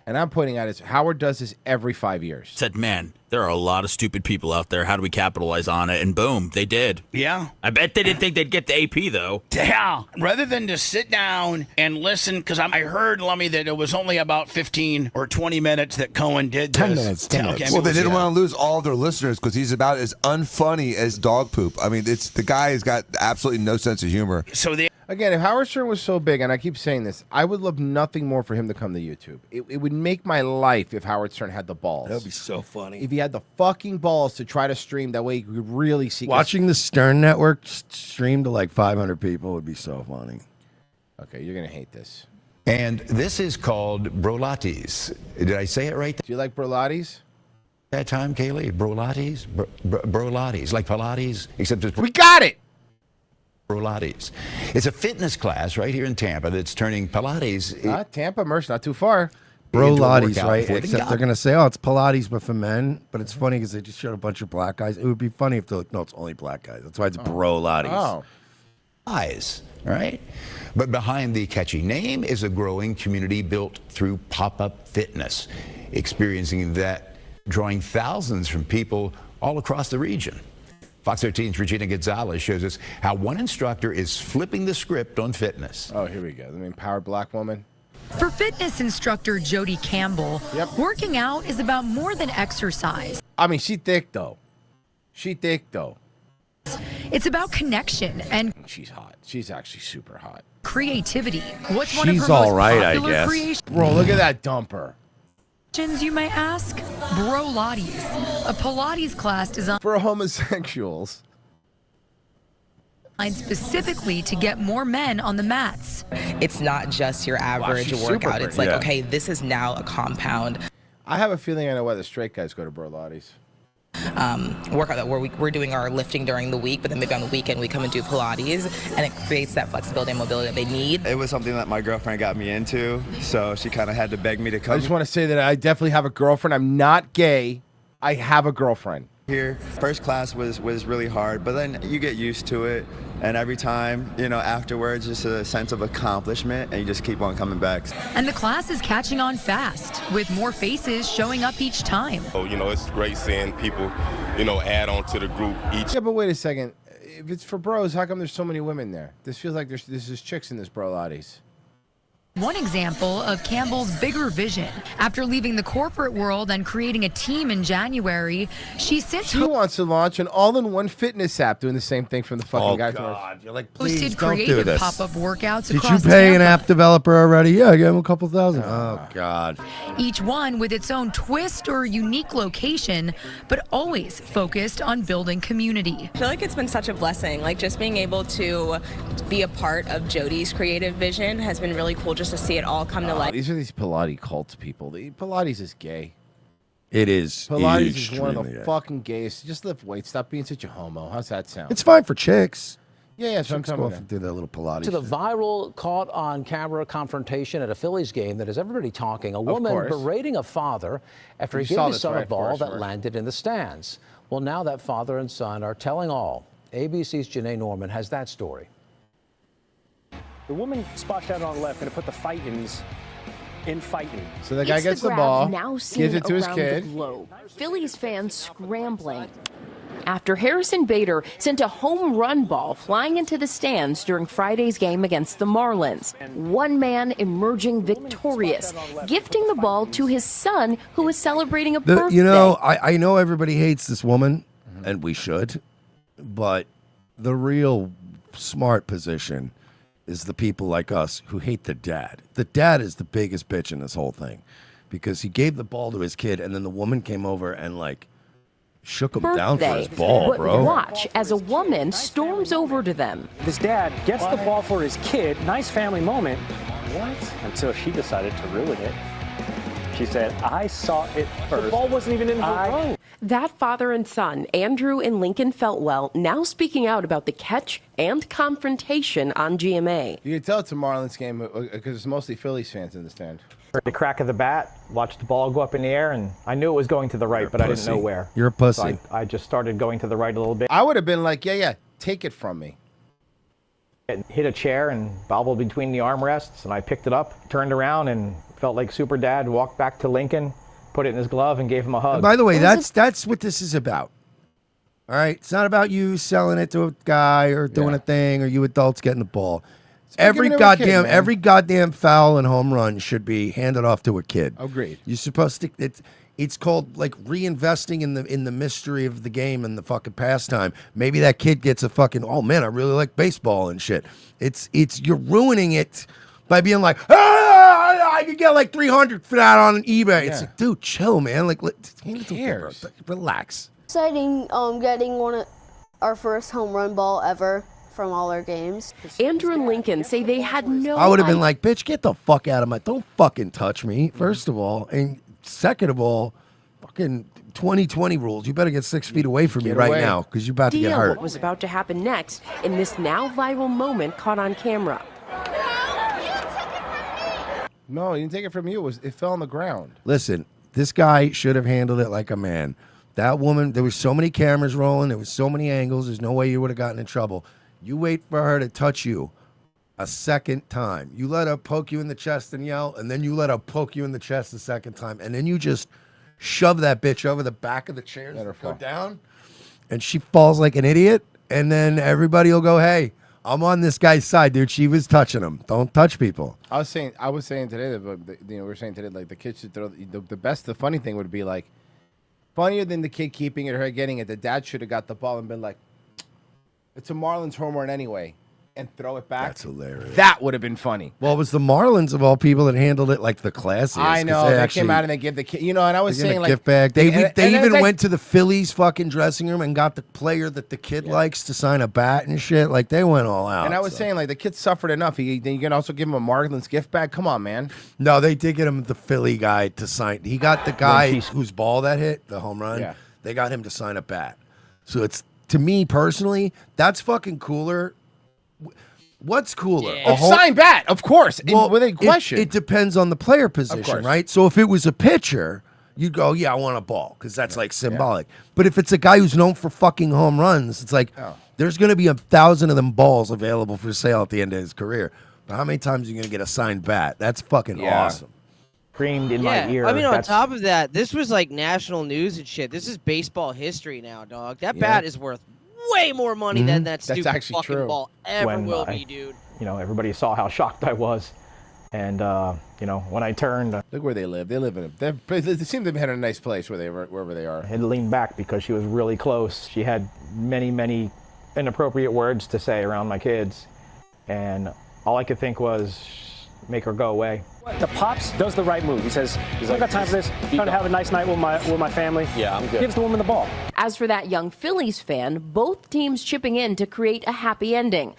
And I'm pointing out is Howard does this every 5 years. Said, man, there are a lot of stupid people out there. How do we capitalize on it? And boom, they did. Yeah. I bet they didn't think they'd get the AP, though. Yeah. Rather than to sit down and listen, because I heard, Lummy, that it was only about 15 or 20 minutes that Cohen did this. 10 minutes. 10 minutes. Well, they didn't want to lose all their listeners because he's about as unfunny as dog poop. I mean, it's the guy has got absolutely no sense of humor. So Again, if Howard Stern was so big, and I keep saying this, I would love nothing more for him to come to YouTube. It would make my life if Howard Stern had the balls. That would be so funny. If he had the fucking balls to try to stream, that way you could really see. Watching the Stern Network stream to like 500 people would be so funny. Okay, you're going to hate this. And this is called brolates. Did I say it right? Do you like brolates? That time, Kaylee? Brolates? Brolates. Like Pilates, except it's... We got it! Brolates. It's a fitness class right here in Tampa that's turning Pilates... Tampa, Merce, not too far. Brolates, right? Except they're going to say, oh, it's Pilates, but for men. But it's funny because they just showed a bunch of black guys. It would be funny if they're like, no, it's only black guys. That's why it's Brolates. Oh. Eyes, right? But behind the catchy name is a growing community built through pop-up fitness, experiencing that, drawing thousands from people all across the region. Fox 13's Regina Gonzalez shows us how one instructor is flipping the script on fitness. Oh, here we go. I mean, empowered black woman. For fitness instructor Jody Campbell, working out is about more than exercise. I mean, she thick, though. It's about connection and she's hot. She's actually super hot. creativity. What's one of She's her all most right, I popular guess. creations, Bro, look at that dumper. you may ask? Brolates, a Pilates class designed for homosexuals. Specifically to get more men on the mats. It's not just your average she's super workout. pretty. It's like, Yeah. okay, this is now a compound I have a feeling I know why the straight guys go to Brolates. workout that we're doing our lifting during the week, but then maybe on the weekend we come and do Pilates, and it creates that flexibility and mobility that they need. It was something that my girlfriend got me into, so she kind of had to beg me to come. I just want to say that I definitely have a girlfriend. I'm not gay. I have a girlfriend. Here, first class was really hard, but then you get used to it, and every time, afterwards, just a sense of accomplishment, and you just keep on coming back. And the class is catching on fast, with more faces showing up each time. So, it's great seeing people, add on to the group each. Yeah, but wait a second. If it's for bros, how come there's so many women there? This feels like there's just chicks in this Brolates. One example of Campbell's bigger vision. After leaving the corporate world and creating a team in January, she wants to launch an all-in-one fitness app doing the same thing from the fucking guy. God. You're like, hosted don't do creative this. pop-up workouts Did across you pay an Tampa. app developer already? Yeah, give him a couple thousand. Oh, God. Each one with its own twist or unique location, but always focused on building community. I feel like it's been such a blessing. Like just being able to be a part of Jody's creative vision has been really cool just to see it all come to life. These are these Pilates cult people. Pilates is gay. It is. Pilates is one of extremely the gay. fucking gayest. Just lift weights. Stop being such a homo. How's that sound? It's fine for chicks. Yeah, so I'm Chicks go off and do their little Pilates. To the viral caught on camera confrontation at a Phillies game that has everybody talking. A woman course. berating a father after You he saw gave his this, son right? a ball Of course, that landed in the stands. Well, now that father and son are telling all. ABC's Janae Norman has that story. The woman splashed out on the left, going to put the fight-ins in fighting. So the guy gets the ball, now gives seen it to his around kid. the globe. Phillies fans scrambling after Harrison Bader sent a home run ball flying into the stands during Friday's game against the Marlins. One man emerging victorious, gifting the ball to his son, who was celebrating a birthday. You know, I know everybody hates this woman, and we should, but the real smart position is the people like us who hate the dad. The dad is the biggest bitch in this whole thing because he gave the ball to his kid, and then the woman came over and, like, shook him down for his ball, But bro. watch as a woman storms over to them. This dad gets the ball for his kid. Nice family moment. What? Until she decided to ruin it. She said, I saw it first. The ball wasn't even in her row. That father and son, Andrew and Lincoln Feltwell, now speaking out about the catch and confrontation on GMA. You can tell it's a Marlins game because it's mostly Phillies fans in the stand. Heard the crack of the bat, watched the ball go up in the air, and I knew it was going to the right, but I didn't know where. You're a pussy. So I just started going to the right a little bit. I would have been like, yeah, take it from me. It hit a chair and bobbled between the armrests, and I picked it up, turned around, and felt like Super Dad, walked back to Lincoln, put it in his glove, and gave him a hug. And by the way, that's what this is about. All right? It's not about you selling it to a guy or doing a thing or you adults getting the ball. Every goddamn foul and home run should be handed off to a kid. Agreed. You're supposed to. It's called like reinvesting in the mystery of the game and the fucking pastime. Maybe that kid gets a fucking, oh man, I really like baseball and shit. It's you're ruining it by being like, I could get like 300 for that on eBay. It's like, dude, chill, man. Like, relax. Exciting, getting our first home run ball ever from all our games. Andrew and Lincoln say they had no I would have been like, bitch, get the fuck out of my, don't fucking touch me, first of all. And second of all, fucking 2020 rules. You better get 6 feet away from me right now because you're about to get hurt. What was about to happen next in this now viral moment caught on camera. No, he didn't take it from you. It fell on the ground. Listen, this guy should have handled it like a man. That woman, there was so many cameras rolling, there was so many angles, there's no way you would have gotten in trouble. You wait for her to touch you a second time. You let her poke you in the chest and yell, and then you let her poke you in the chest a second time, and then you just shove that bitch over the back of the chair, go down, and she falls like an idiot, and then everybody will go, hey, I'm on this guy's side, dude. She was touching him. Don't touch people. I was saying today that we were saying today like the kids should throw the funny thing would be like funnier than the kid keeping it or her getting it. The dad should have got the ball and been like, it's a Marlins home run anyway, and throw it back. That's hilarious. That would have been funny. Well, it was the Marlins of all people that handled it like the classiest. I know they came out and they give the kid, and I was saying a like gift bag. They even like, went to the Phillies fucking dressing room and got the player that the kid likes to sign a bat and shit. Like they went all out. And I was saying like the kid suffered enough. Then you can also give him a Marlins gift bag. Come on, man. No, they did get him the Philly guy to sign. He got the guy whose ball that hit the home run. Yeah. They got him to sign a bat. So it's, to me personally, that's fucking cooler. What's cooler? A signed bat, of course. Well, with a question. It depends on the player position, course. right? So if it was a pitcher, you'd go, yeah, I want a ball, because that's like symbolic. But if it's a guy who's known for fucking home runs, it's like there's going to be 1,000 of them balls available for sale at the end of his career. But how many times are you going to get a signed bat? That's fucking awesome. Screamed in my ear. I mean, on top of that, this was like national news and shit. This is baseball history now, dog. That bat is worth way more money than that stupid fucking ball ever will be, dude. Everybody saw how shocked I was. And, when I turned... Look where they live. They live in they seem to have had a nice place wherever they are. I had to lean back because she was really close. She had many, many inappropriate words to say around my kids. And all I could think was, make her go away. The Pops does the right move. He says, I don't got time for this. I'm trying to have a nice night with my family. Yeah, I'm good. Gives the woman the ball. As for that young Phillies fan, both teams chipping in to create a happy ending.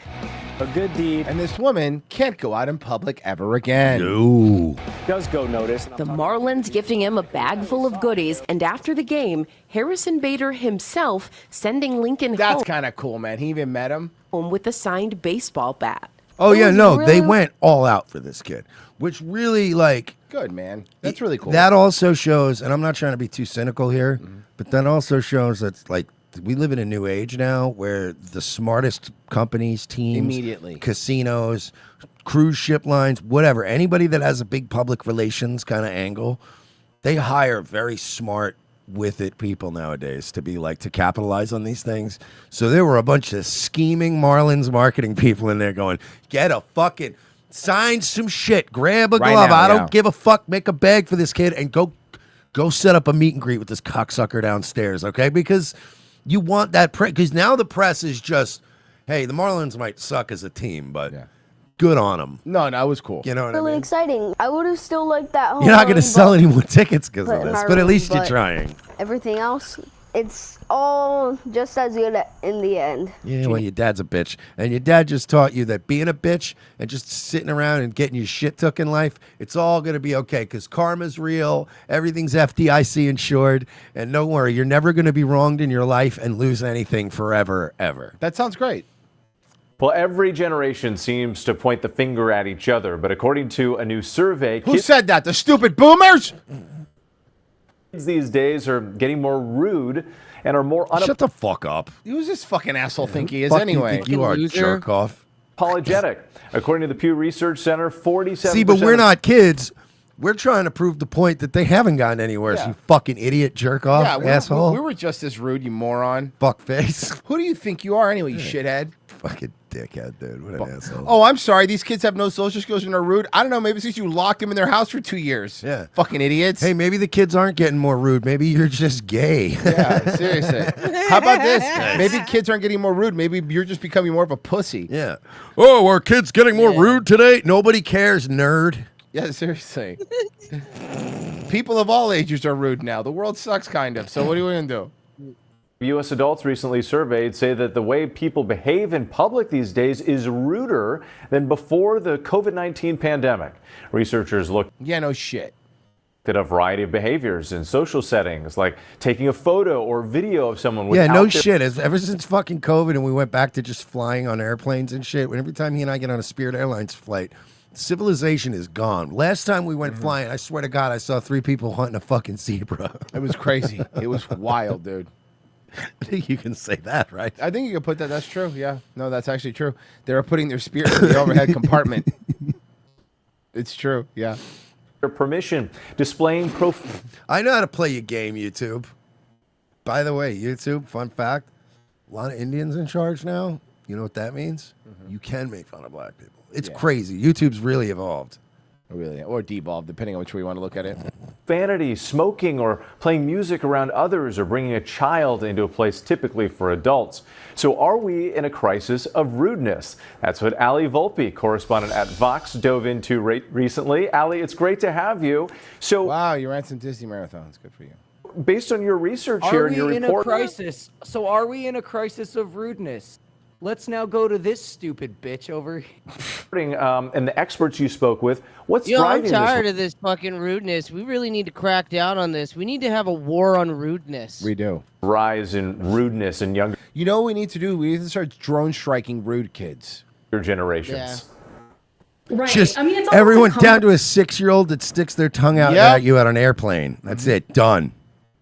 A good deed. And this woman can't go out in public ever again. No. Does go notice. The Marlins gifting him a bag full of goodies, and after the game, Harrison Bader himself sending Lincoln home. That's kind of cool, man. He even met him. Home with a signed baseball bat. Oh, yeah, no, they went all out for this kid, which really, like... Good, man. That's really cool. That also shows, and I'm not trying to be too cynical here, but that also shows that, like, we live in a new age now where the smartest companies, teams, Immediately. casinos, cruise ship lines, whatever, anybody that has a big public relations kind of angle, they hire very smart with it people nowadays to capitalize on these things. So there were a bunch of scheming Marlins marketing people in there going, get a fucking sign some shit, grab a Right glove. now, I yeah. don't give a fuck. Make a bag for this kid and go set up a meet and greet with this cocksucker downstairs, okay? Because you want that press. Because now the press is just, hey, the Marlins might suck as a team, but good on them. No, it was cool. You know what I Really mean? exciting. I would have still liked that home You're not going to run sell ball any more tickets because put of in this, my but at room, least you're but trying. Everything else, it's all just as good in the end. Yeah, well, your dad's a bitch. And your dad just taught you that being a bitch and just sitting around and getting your shit took in life, it's all going to be okay because karma's real. Everything's FDIC insured. And don't worry, you're never going to be wronged in your life and lose anything forever, ever. That sounds great. Well, every generation seems to point the finger at each other, but according to a new survey, Who said that? The stupid boomers? Kids these days are getting more rude and are more Shut the fuck up. Who's this fucking asshole think he is Fuck anyway? you think you are, jerk off. apologetic. According to the Pew Research Center, 47%. See, but we're not kids. We're trying to prove the point that they haven't gotten anywhere, Yeah. you fucking idiot, jerk off, asshole. We were just as rude, you moron. Fuckface. Who do you think you are anyway, you shithead? Fucking dickhead, dude. What an asshole. Oh, I'm sorry. These kids have no social skills and are rude. I don't know. Maybe since you locked them in their house for 2 years. Yeah. Fucking idiots. Hey, maybe the kids aren't getting more rude. Maybe you're just gay. Yeah, seriously. How about this? Maybe kids aren't getting more rude. Maybe you're just becoming more of a pussy. Yeah. Oh, are kids getting more rude today? Nobody cares, nerd. Yeah, seriously. People of all ages are rude now. The world sucks, kind of. So what are we going to do? U.S. adults recently surveyed say that the way people behave in public these days is ruder than before the COVID-19 pandemic. Researchers looked Yeah, no shit. at a variety of behaviors in social settings, like taking a photo or video of someone Yeah, without no their shit. Ever since fucking COVID and we went back to just flying on airplanes and shit, every time he and I get on a Spirit Airlines flight, civilization is gone. Last time we went flying, I swear to God, I saw 3 people hunting a fucking zebra. It was crazy. It was wild, dude. I think you can say that, right? I think you can put that. That's true. Yeah. No, that's actually true. They were putting their spirits in the overhead compartment. It's true. Yeah. their permission, displaying I know how to play your game, YouTube. By the way, YouTube, fun fact, a lot of Indians in charge now. You know what that means? You can make fun of black people. It's crazy. YouTube's really evolved. Really, or devolved, depending on which way you want to look at it. vanity, smoking, or playing music around others, or bringing a child into a place typically for adults. So are we in a crisis of rudeness? That's what Ali Volpe, correspondent at Vox, dove into recently. Ali, it's great to have you. So, wow, you ran some Disney marathons. Good for you. Based on your research here and your report, Are we in a crisis? So are we in a crisis of rudeness? Let's now go to this stupid bitch over here. And the experts you spoke with, what's I'm driving tired this? of this fucking rudeness. We really need to crack down on this. We need to have a war on rudeness. We do. Rise in rudeness in younger You know what we need to do? We need to start drone striking rude kids. generations. Right. Just I mean, it's almost everyone like down to a 6-year-old that sticks their tongue out Yep. at you at an airplane. That's it. Done.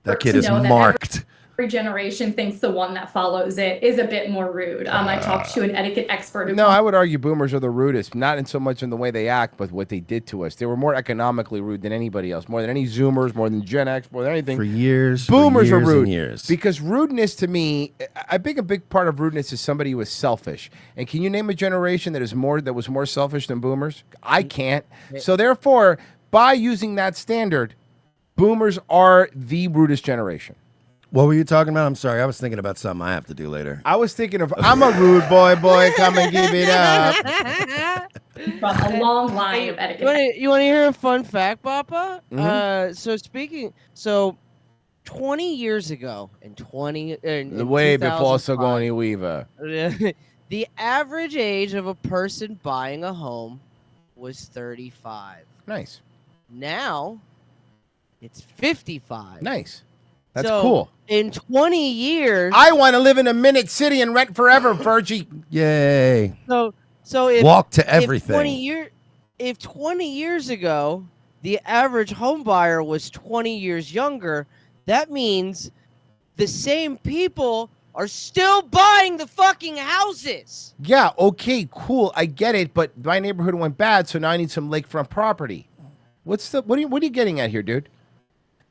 That kid to is know that marked. Every generation thinks the one that follows it is a bit more rude. I talked to an etiquette expert. Who No, I would argue boomers are the rudest, not in so much in the way they act, but what they did to us. They were more economically rude than anybody else, more than any Zoomers, more than Gen X, more than anything. For years. Boomers for are years rude. And years. Because rudeness to me, I think a big part of rudeness is somebody who is selfish. And can you name a generation that was more selfish than boomers? I can't. So therefore, by using that standard, boomers are the rudest generation. What were you talking about? I'm sorry. I was thinking about something I have to do later. I was thinking of, I'm a rude boy, come and give it up. from a long line of etiquette. You want to hear a fun fact, Papa? Mhm. So 20 years ago, in Way before 2005, Sigourney Weaver. the average age of a person buying a home was 35. Nice. Now, it's 55. Nice. That's So, cool. In 20 years, I want to live in a minute city and rent forever, Virgie. Yay. So if Walk to everything. If 20 years ago the average home buyer was 20 years younger, that means the same people are still buying the fucking houses. Yeah, okay, cool, I get it, but my neighborhood went bad, so now I need some lakefront property. What are you getting at here, dude?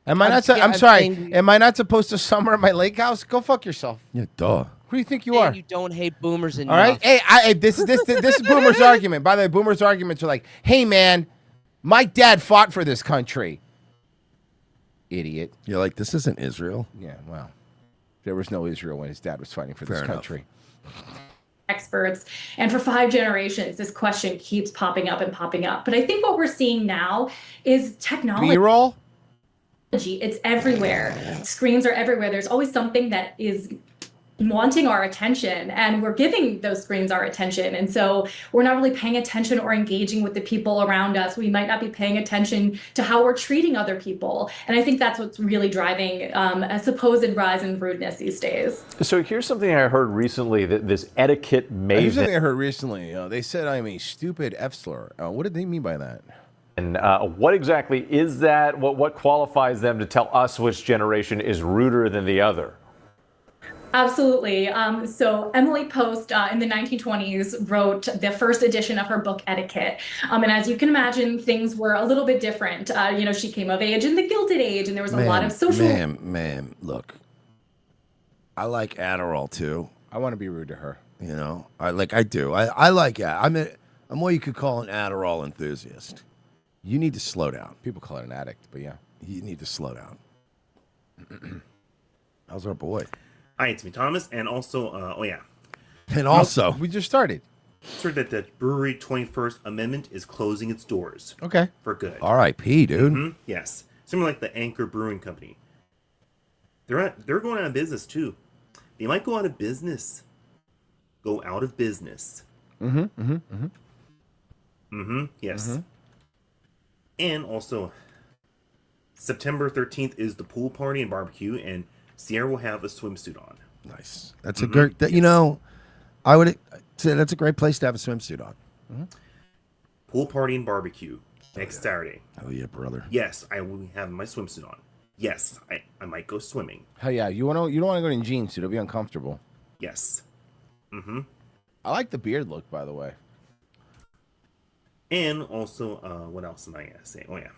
Am I I'm sorry. Am I not supposed to summer at my lake house? Go fuck yourself. Yeah, duh. Who do you think you are? You don't hate boomers enough. All right. Hey, this is Boomer's argument. By the way, Boomer's arguments are like, "Hey, man, my dad fought for this country." Idiot. You're like, this isn't Israel. Yeah. Well, there was no Israel when his dad was fighting for this country. Experts. And for 5 generations, this question keeps popping up and popping up. But I think what we're seeing now is technology. B-roll? It's everywhere. Screens are everywhere. There's always something that is wanting our attention, and we're giving those screens our attention. And so we're not really paying attention or engaging with the people around us. We might not be paying attention to how we're treating other people. And I think that's what's really driving a supposed rise in rudeness these days. So here's something I heard recently, that this etiquette maven. Here's something I heard recently. They said I'm a stupid F slur. What did they mean by that? And what exactly is that? What qualifies them to tell us which generation is ruder than the other? Absolutely. So Emily Post in the 1920s wrote the first edition of her book Etiquette. And as you can imagine, things were a little bit different. She came of age in the Gilded Age, and there was a lot of social... Ma'am, look. I like Adderall, too. I want to be rude to her. You know? I do. I like it. I'm what you could call an Adderall enthusiast. You need to slow down. People call it an addict, but yeah. You need to slow down. How's our boy? Hi, it's me, Thomas, and also, And also, we just started. Heard that the brewery 21st Amendment is closing its doors. Okay. For good. R.I.P., dude. Mm-hmm. Yes. Similar like the Anchor Brewing Company. They're going out of business, too. They might go out of business. Go out of business. Yes. And also, September 13th is the pool party and barbecue, and Sierra will have a swimsuit on. Nice. That's a great. I would say that's a great place to have a swimsuit on. Pool party and barbecue next Saturday. Oh yeah, brother. Yes, I will be having my swimsuit on. Yes, I might go swimming. Hell yeah, you don't want to go in jeans, dude. It'll be uncomfortable. Yes. I like the beard look, by the way. And also, what else am I gonna say? Oh yeah,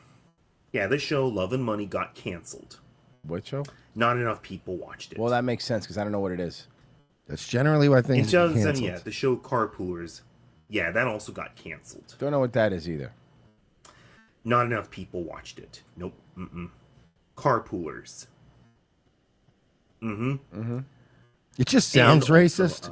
yeah. The show Love and Money got canceled. What show? Not enough people watched it. Well, that makes sense because I don't know what it is. That's generally why things get get canceled. canceled. Yeah, the show Carpoolers. Yeah, that also got canceled. Don't know what that is either. Not enough people watched it. Nope. Carpoolers. It just sounds racist.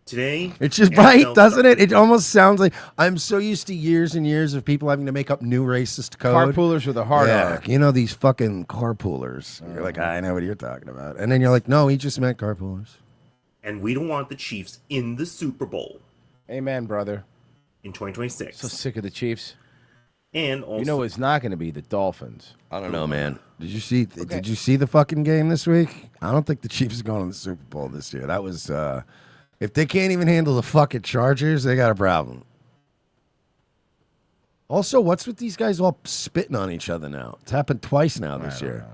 Today, it's just right, doesn't it? It almost sounds like I'm so used to years and years of people having to make up new racist code. Carpoolers with a hard R. You know, these fucking carpoolers. You're like, I know what you're talking about. And then you're like, no, he just meant carpoolers. And we don't want the Chiefs in the Super Bowl. Amen, brother. In 2026. So sick of the Chiefs. And also, you know it's not going to be the Dolphins. I don't know, man. Did you see the fucking game this week? I don't think the Chiefs are going to the Super Bowl this year. That was if they can't even handle the fucking Chargers, they got a problem. Also, what's with these guys all spitting on each other now? It's happened twice now this year.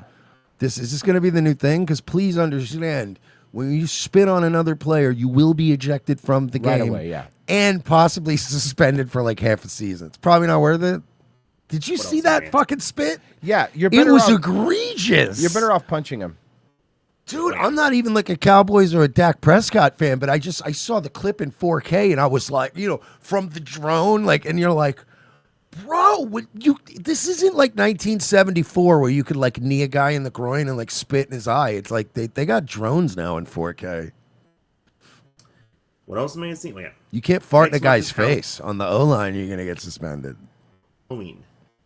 Is this going to be the new thing? Because please understand, when you spit on another player, you will be ejected from the game Right away, yeah. and possibly suspended for like half a season. It's probably not worth it. Did you see that fucking spit? Yeah, It was egregious. You're better off punching him. Dude, I'm not even like a Cowboys or a Dak Prescott fan, but I saw the clip in 4K and I was like, from the drone, and you're like, bro, this isn't like 1974 where you could like knee a guy in the groin and like spit in his eye. It's like they got drones now in 4K. what else am I going to see? Oh, yeah. You can't fart in a Next guy's month is face. On the O-line, you're going to get suspended. Halloween.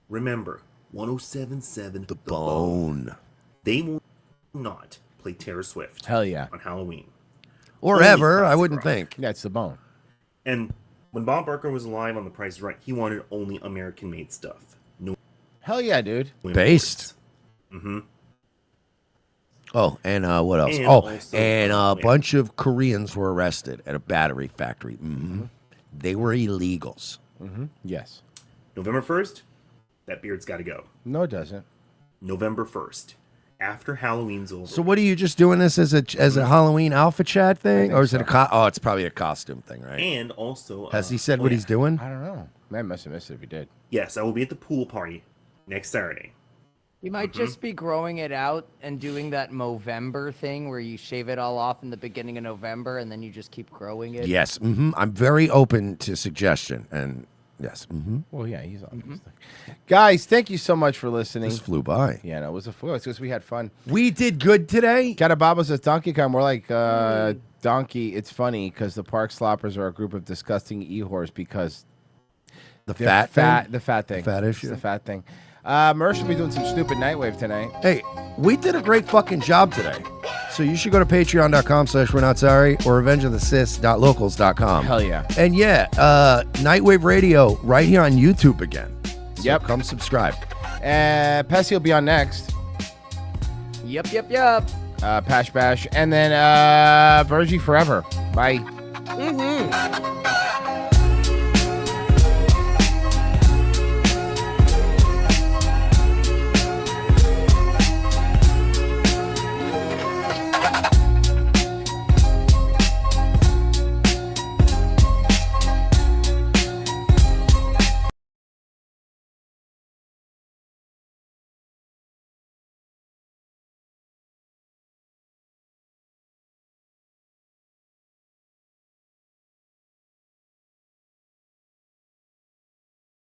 Remember, 107.7 The Bone. They will not play Taylor Swift. Hell yeah. On Halloween. Or Only ever, I classic wouldn't rock. think. That's the Bone. And when Bob Barker was alive on The Price is Right, he wanted only American-made stuff. No. Hell yeah, dude. Based. Oh, and what else? A bunch of Koreans were arrested at a battery factory. They were illegals. Yes. November 1st, that beard's got to go. No, it doesn't. November 1st. after Halloween's over. So what are you just doing this as a Halloween alpha chat thing, or is it a it's probably a costume thing, right? And also, has he said what he's doing? I don't know. Man must have missed it if he did. Yes, I will be at the pool party next Saturday. You might just be growing it out and doing that Movember thing where you shave it all off in the beginning of November and then you just keep growing it. Yes, I'm very open to suggestion, and yes. Well, yeah, he's on. Guys, thank you so much for listening. This flew by. Yeah, no, it was a flow. It's because we had fun. We did good today. Baba says Donkey Kong. We're like Donkey. It's funny because the Park Sloppers are a group of disgusting e-whores because the fat thing. The fat thing. Fat issue. It's the fat thing. Mersh will be doing some stupid Nightwave tonight. Hey, we did a great fucking job today. So you should go to patreon.com/we're not sorry or revengeofthesis.locals.com. Hell yeah. And yeah, Nightwave Radio right here on YouTube again. So come subscribe. Pessy will be on next. Yep. Pash Bash. And then Virgie Forever. Bye.